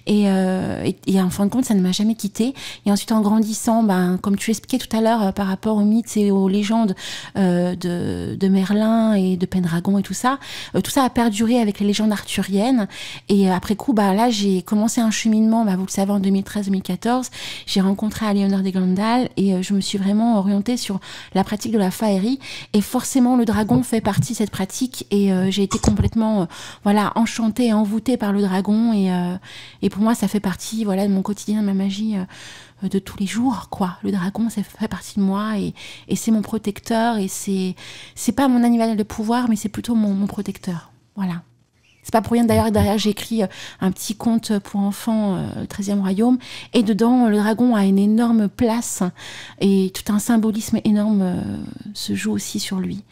et en fin de compte ça ne m'a jamais quitté. Et ensuite en grandissant, comme tu l'expliquais tout à l'heure par rapport aux mythes et aux légendes de Merlin et de Pendragon et tout ça a perduré avec les légendes arthuriennes. Et après coup, là, j'ai commencé un cheminement, vous le savez, en 2013-2014. J'ai rencontré Aliénor de Glendale et je me suis vraiment orientée sur la pratique de la faerie. Et forcément, le dragon fait partie de cette pratique. Et j'ai été complètement enchantée et envoûtée par le dragon. Et pour moi, ça fait partie de mon quotidien, de ma magie de tous les jours, quoi. Le dragon, ça fait partie de moi et c'est mon protecteur, et c'est pas mon animal de pouvoir, mais c'est plutôt mon protecteur. Voilà. C'est pas pour rien d'ailleurs, derrière j'ai écrit un petit conte pour enfants, le 13e royaume, et dedans le dragon a une énorme place et tout un symbolisme énorme se joue aussi sur lui.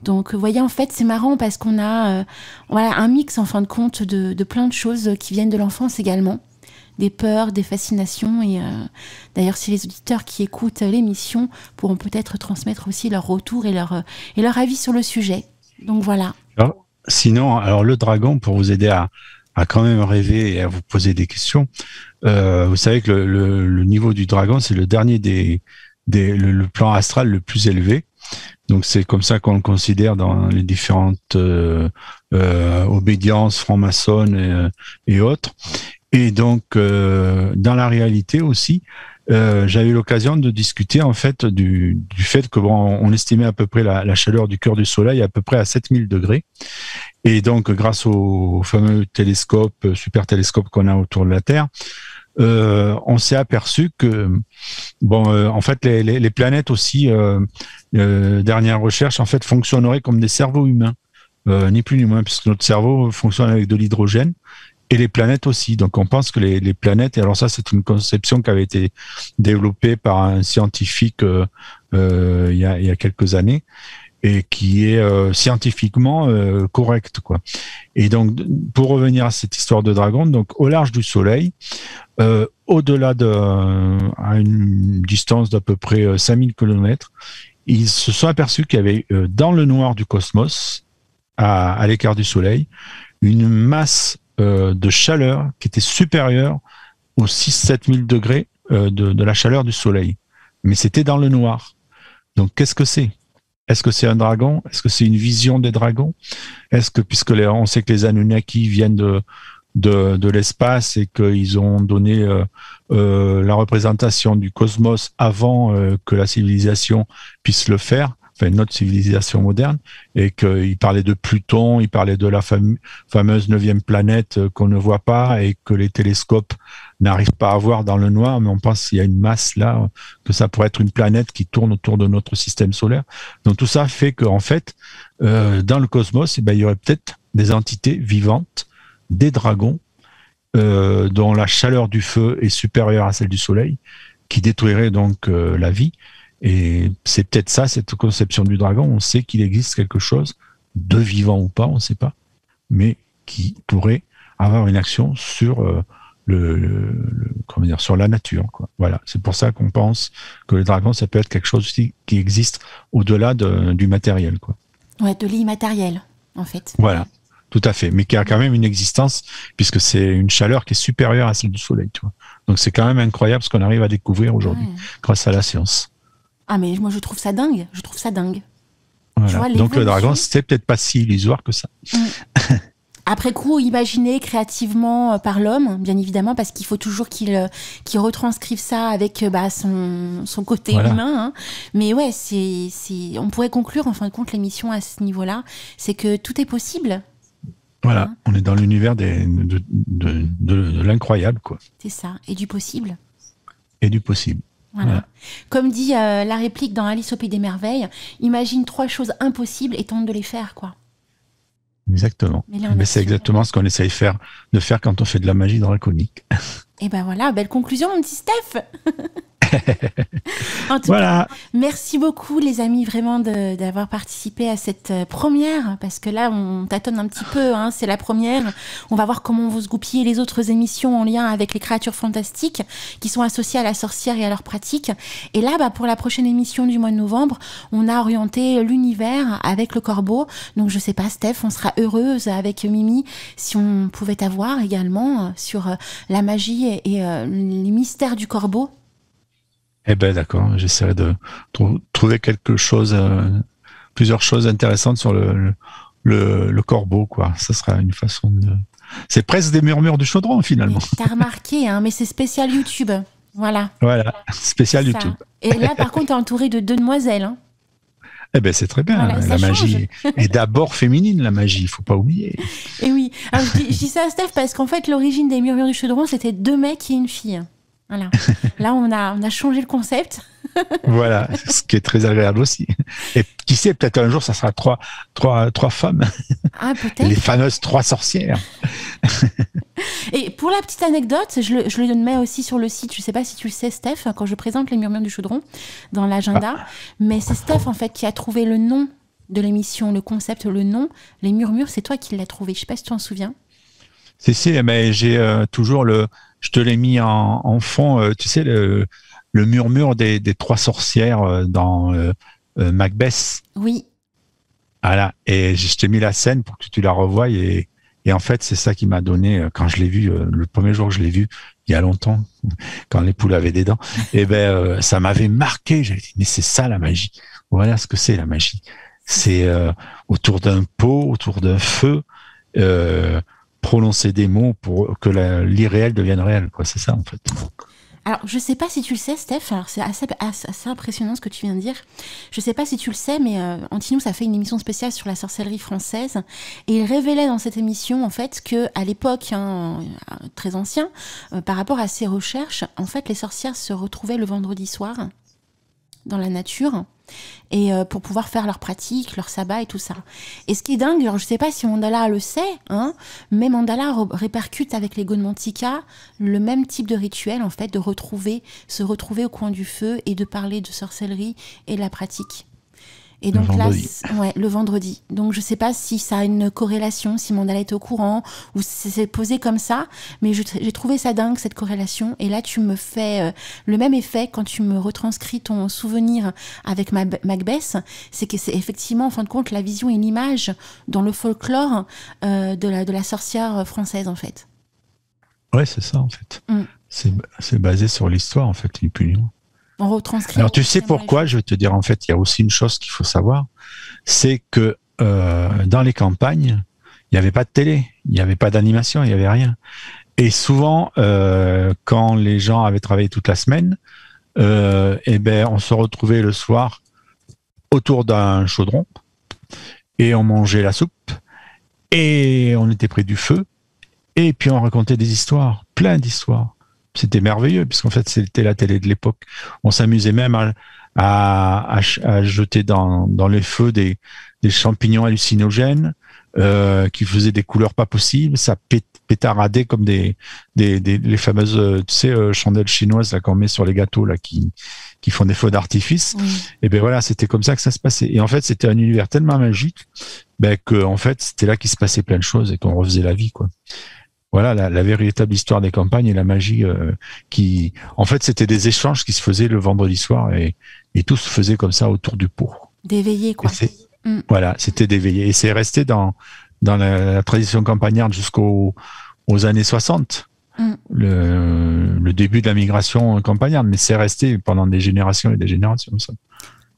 Donc vous voyez, en fait c'est marrant parce qu'on a un mix en fin de compte de plein de choses qui viennent de l'enfance également, des peurs, des fascinations, et d'ailleurs si les auditeurs qui écoutent l'émission pourront peut-être transmettre aussi leur retour et leur avis sur le sujet. Donc voilà. Sinon, le dragon, pour vous aider à quand même rêver et à vous poser des questions, vous savez que le niveau du dragon, c'est le dernier le plan astral le plus élevé. Donc c'est comme ça qu'on le considère dans les différentes obédiences franc-maçonnes et autres. Et donc dans la réalité aussi, j'avais eu l'occasion de discuter en fait du fait que on estimait à peu près la chaleur du cœur du soleil à peu près à 7000 degrés. Et donc grâce au fameux super télescope qu'on a autour de la Terre, on s'est aperçu que en fait les planètes aussi, dernière recherche, en fait fonctionneraient comme des cerveaux humains, ni plus ni moins, puisque notre cerveau fonctionne avec de l'hydrogène. Et les planètes aussi. Donc, on pense que les planètes, et alors ça, c'est une conception qui avait été développée par un scientifique il y a quelques années. et qui est scientifiquement correcte, quoi. Et donc, pour revenir à cette histoire de dragon, donc au large du Soleil, au-delà à une distance d'à peu près 5000 km, ils se sont aperçus qu'il y avait dans le noir du cosmos, à l'écart du Soleil, une masse de chaleur qui était supérieure aux 6-7 000 degrés de la chaleur du Soleil. Mais c'était dans le noir. Donc, qu'est-ce que c'est ? Est-ce que c'est un dragon ? Est-ce que c'est une vision des dragons ? Est-ce que, on sait que les Anunnaki viennent de l'espace et qu'ils ont donné la représentation du cosmos avant que la civilisation puisse le faire, enfin notre civilisation moderne, et qu'il parlait de Pluton, il parlait de la fameuse 9e planète qu'on ne voit pas et que les télescopes n'arrivent pas à voir dans le noir, mais on pense qu'il y a une masse là, que ça pourrait être une planète qui tourne autour de notre système solaire. Donc tout ça fait qu'en fait, dans le cosmos, il y aurait peut-être des entités vivantes, des dragons, dont la chaleur du feu est supérieure à celle du Soleil, qui détruirait donc la vie. Et c'est peut-être ça, cette conception du dragon. On sait qu'il existe quelque chose de vivant ou pas, on ne sait pas, mais qui pourrait avoir une action sur sur la nature, quoi. Voilà, c'est pour ça qu'on pense que le dragon, ça peut être quelque chose aussi qui existe au-delà du matériel, quoi. Ouais, de l'immatériel, en fait. Voilà, tout à fait, mais qui a quand même une existence, puisque c'est une chaleur qui est supérieure à celle du Soleil, tu vois. Donc c'est quand même incroyable ce qu'on arrive à découvrir aujourd'hui, grâce à la science. Ah, mais moi je trouve ça dingue, Voilà. Donc le dragon, c'est peut-être pas si illusoire que ça. Après coup, imaginé créativement par l'homme, bien évidemment, parce qu'il faut toujours qu'il retranscrive ça avec son côté humain. Hein. Mais ouais, on pourrait conclure en fin de compte l'émission à ce niveau-là, c'est que tout est possible. Voilà, on est dans l'univers de l'incroyable, quoi. C'est ça, et du possible. Et du possible. Voilà. Comme dit la réplique dans Alice au Pays des Merveilles, imagine 3 choses impossibles et tente de les faire, quoi. Exactement. Mais c'est exactement ce qu'on essaye de faire quand on fait de la magie draconique. Et ben voilà, belle conclusion, mon petit Steph. En tout cas, merci beaucoup les amis vraiment d'avoir participé à cette première, parce que là on tâtonne un petit peu, hein, c'est la première. On va voir comment vous se goupillez les autres émissions en lien avec les créatures fantastiques qui sont associées à la sorcière et à leurs pratiques. Et là, pour la prochaine émission du mois de novembre, on a orienté l'univers avec le corbeau. Donc je sais pas Steph, on sera heureuse avec Mimi si on pouvait t'avoir également sur la magie et les mystères du corbeau. Eh ben d'accord, j'essaierai de trouver quelque chose, plusieurs choses intéressantes sur le corbeau, quoi. Ça sera une façon de... C'est presque des murmures du chaudron, finalement. T'as remarqué, hein, mais c'est spécial YouTube. Voilà. Voilà, spécial YouTube. Et là, par contre, t'es entouré de 2 demoiselles. Hein. Eh ben c'est très bien. Voilà, la magie est d'abord féminine, la magie, il faut pas oublier. Et oui. Alors, je dis ça à Steph parce qu'en fait, l'origine des murmures du chaudron, c'était 2 mecs et une fille. Voilà. Là, on a changé le concept. Voilà, ce qui est très agréable aussi. Et qui sait, peut-être un jour, ça sera trois femmes. Ah, peut-être. Les fameuses 3 sorcières. Et pour la petite anecdote, je le mets aussi sur le site. Je ne sais pas si tu le sais, Steph, quand je présente les murmures du chaudron dans l'agenda. Mais c'est Steph, en fait, qui a trouvé le nom de l'émission, le concept, le nom. Les murmures, c'est toi qui l'as trouvé. Je ne sais pas si tu t'en souviens. Si, mais j'ai toujours je te l'ai mis en fond, tu sais, le murmure des 3 sorcières dans Macbeth. Oui. Voilà, et je t'ai mis la scène pour que tu la revoies, et en fait, c'est ça qui m'a donné, quand je l'ai vu, le premier jour que je l'ai vu, il y a longtemps, quand les poules avaient des dents, et ça m'avait marqué. J'avais dit, mais c'est ça la magie. Voilà ce que c'est la magie. C'est autour d'un pot, autour d'un feu, prononcer des mots pour que l'irréel devienne réel, quoi. C'est ça, en fait. Alors, je sais pas si tu le sais, Steph, alors c'est assez impressionnant ce que tu viens de dire. Je sais pas si tu le sais, mais Antinous a fait une émission spéciale sur la sorcellerie française, et il révélait dans cette émission, en fait, que à l'époque, très ancien, par rapport à ses recherches, en fait, les sorcières se retrouvaient le vendredi soir dans la nature, et pour pouvoir faire leurs pratiques, leur sabbat et tout ça. Et ce qui est dingue, alors je sais pas si Mandala le sait, hein, mais Mandala répercute avec les Godmantika le même type de rituel, en fait, de se retrouver au coin du feu et de parler de sorcellerie et de la pratique. Et donc le vendredi. Donc je sais pas si ça a une corrélation, si Mandala est au courant ou si c'est posé comme ça, mais j'ai trouvé ça dingue cette corrélation. Et là tu me fais le même effet quand tu me retranscris ton souvenir avec Macbeth, c'est que c'est effectivement en fin de compte la vision et l'image dans le folklore de la sorcière française en fait. Ouais, c'est ça en fait. C'est basé sur l'histoire en fait, ni plus ni moins. On retranscrit. Alors tu sais pourquoi, je vais te dire en fait, il y a aussi une chose qu'il faut savoir, c'est que dans les campagnes, il n'y avait pas de télé, il n'y avait pas d'animation, il n'y avait rien. Et souvent, quand les gens avaient travaillé toute la semaine, on se retrouvait le soir autour d'un chaudron et on mangeait la soupe et on était près du feu et puis on racontait des histoires, plein d'histoires. C'était merveilleux, puisqu'en fait, c'était la télé de l'époque. On s'amusait même à jeter dans les feux des champignons hallucinogènes qui faisaient des couleurs pas possibles. Ça pétaradait comme les fameuses chandelles chinoises là, qu'on met sur les gâteaux là, qui font des feux d'artifice. Et ben voilà, c'était comme ça que ça se passait. Et en fait, c'était un univers tellement magique que en fait, c'était là qu'il se passait plein de choses et qu'on refaisait la vie, quoi. Voilà la véritable histoire des campagnes et la magie en fait, c'était des échanges qui se faisaient le vendredi soir et tout se faisait comme ça autour du pot. D'éveiller, quoi. Voilà, c'était d'éveiller. Et c'est resté dans la tradition campagnarde jusqu'aux années 60, le début de la migration campagnarde, mais c'est resté pendant des générations et des générations, ça.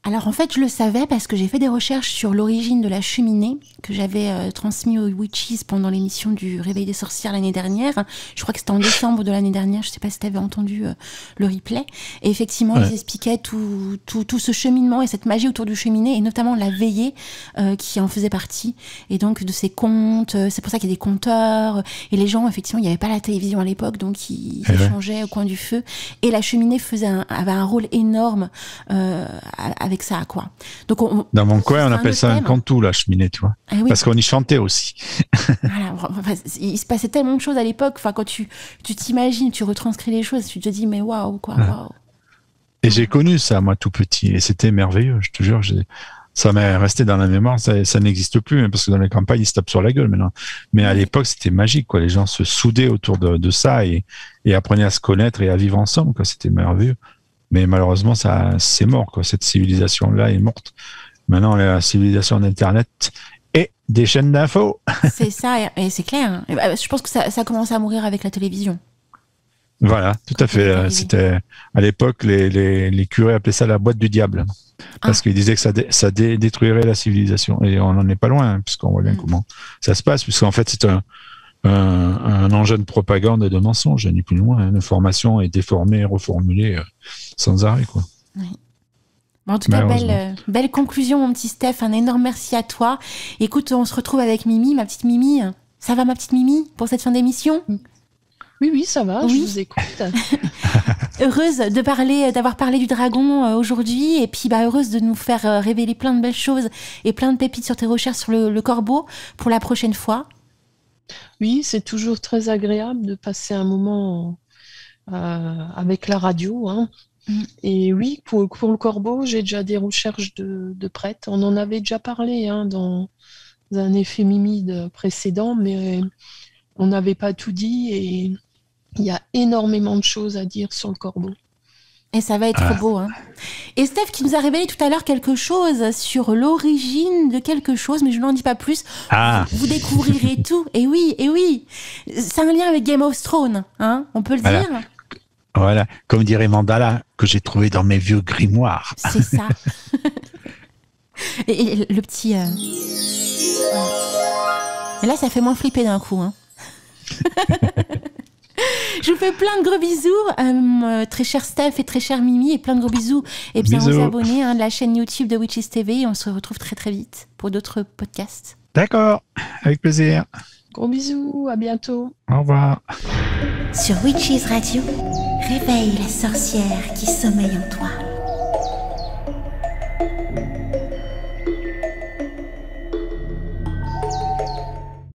Alors en fait, je le savais parce que j'ai fait des recherches sur l'origine de la cheminée que j'avais transmis aux Witches pendant l'émission du Réveil des sorcières l'année dernière. Je crois que c'était en décembre de l'année dernière. Je sais pas si tu avais entendu le replay. Et effectivement, ils expliquaient tout ce cheminement et cette magie autour du cheminée et notamment la veillée qui en faisait partie. Et donc de ces contes, c'est pour ça qu'il y a des conteurs. Et les gens, effectivement, il n'y avait pas la télévision à l'époque, donc ils échangeaient au coin du feu. Et la cheminée avait un rôle énorme avec ça, quoi. Donc dans mon coin, on appelle ça un cantou, la cheminée, tu vois. Ah oui. Parce qu'on y chantait aussi. Voilà, il se passait tellement de choses à l'époque. Enfin, quand tu t'imagines, tu retranscris les choses, tu te dis, mais waouh, quoi, waouh. Et j'ai connu ça, moi, tout petit, et c'était merveilleux, je te jure. Ça m'est resté dans la mémoire, ça n'existe plus, hein, parce que dans les campagnes, ils se tapent sur la gueule maintenant. Mais à l'époque, c'était magique, quoi. Les gens se soudaient autour de ça et apprenaient à se connaître et à vivre ensemble, quoi. C'était merveilleux. Mais malheureusement, c'est mort, quoi. Cette civilisation-là est morte. Maintenant, la civilisation d'Internet et des chaînes d'infos. C'est ça, et c'est clair. Je pense que ça commence à mourir avec la télévision. Voilà, tout à fait. C'était, à l'époque, les curés appelaient ça la boîte du diable. Parce qu'ils disaient que ça détruirait la civilisation. Et on n'en est pas loin, hein, puisqu'on voit bien comment ça se passe, puisqu'en fait, c'est un engin de propagande et de mensonge, ni plus ni moins. Hein. L'information est déformée, reformulée sans arrêt, quoi. Oui. Bon, en tout cas, belle conclusion, mon petit Steph. Un énorme merci à toi. Écoute, on se retrouve avec Mimi, ma petite Mimi. Ça va, ma petite Mimi, pour cette fin d'émission ? Oui, ça va, je vous écoute. Heureuse d'avoir parlé du dragon aujourd'hui, et puis heureuse de nous faire révéler plein de belles choses et plein de pépites sur tes recherches sur le corbeau pour la prochaine fois. Oui, c'est toujours très agréable de passer un moment avec la radio. Hein. Et oui, pour le corbeau, j'ai déjà des recherches de prêtes. On en avait déjà parlé dans un effet mimide précédent, mais on n'avait pas tout dit et il y a énormément de choses à dire sur le corbeau. Et ça va être beau. Hein. Et Steph qui nous a révélé tout à l'heure quelque chose sur l'origine de quelque chose, mais je n'en dis pas plus. Vous découvrirez tout. Et oui. C'est un lien avec Game of Thrones, hein, on peut le dire. Voilà, comme dirait Mandala, que j'ai trouvé dans mes vieux grimoires. C'est ça. et le petit... Et là, ça fait moins flipper d'un coup. Hein. Je vous fais plein de gros bisous, très cher Steph et très cher Mimi, et plein de gros bisous et bien aux abonnés de la chaîne YouTube de Witches TV. Et on se retrouve très très vite pour d'autres podcasts. D'accord, avec plaisir. Gros bisous, à bientôt. Au revoir. Sur Witches Radio, réveille la sorcière qui sommeille en toi.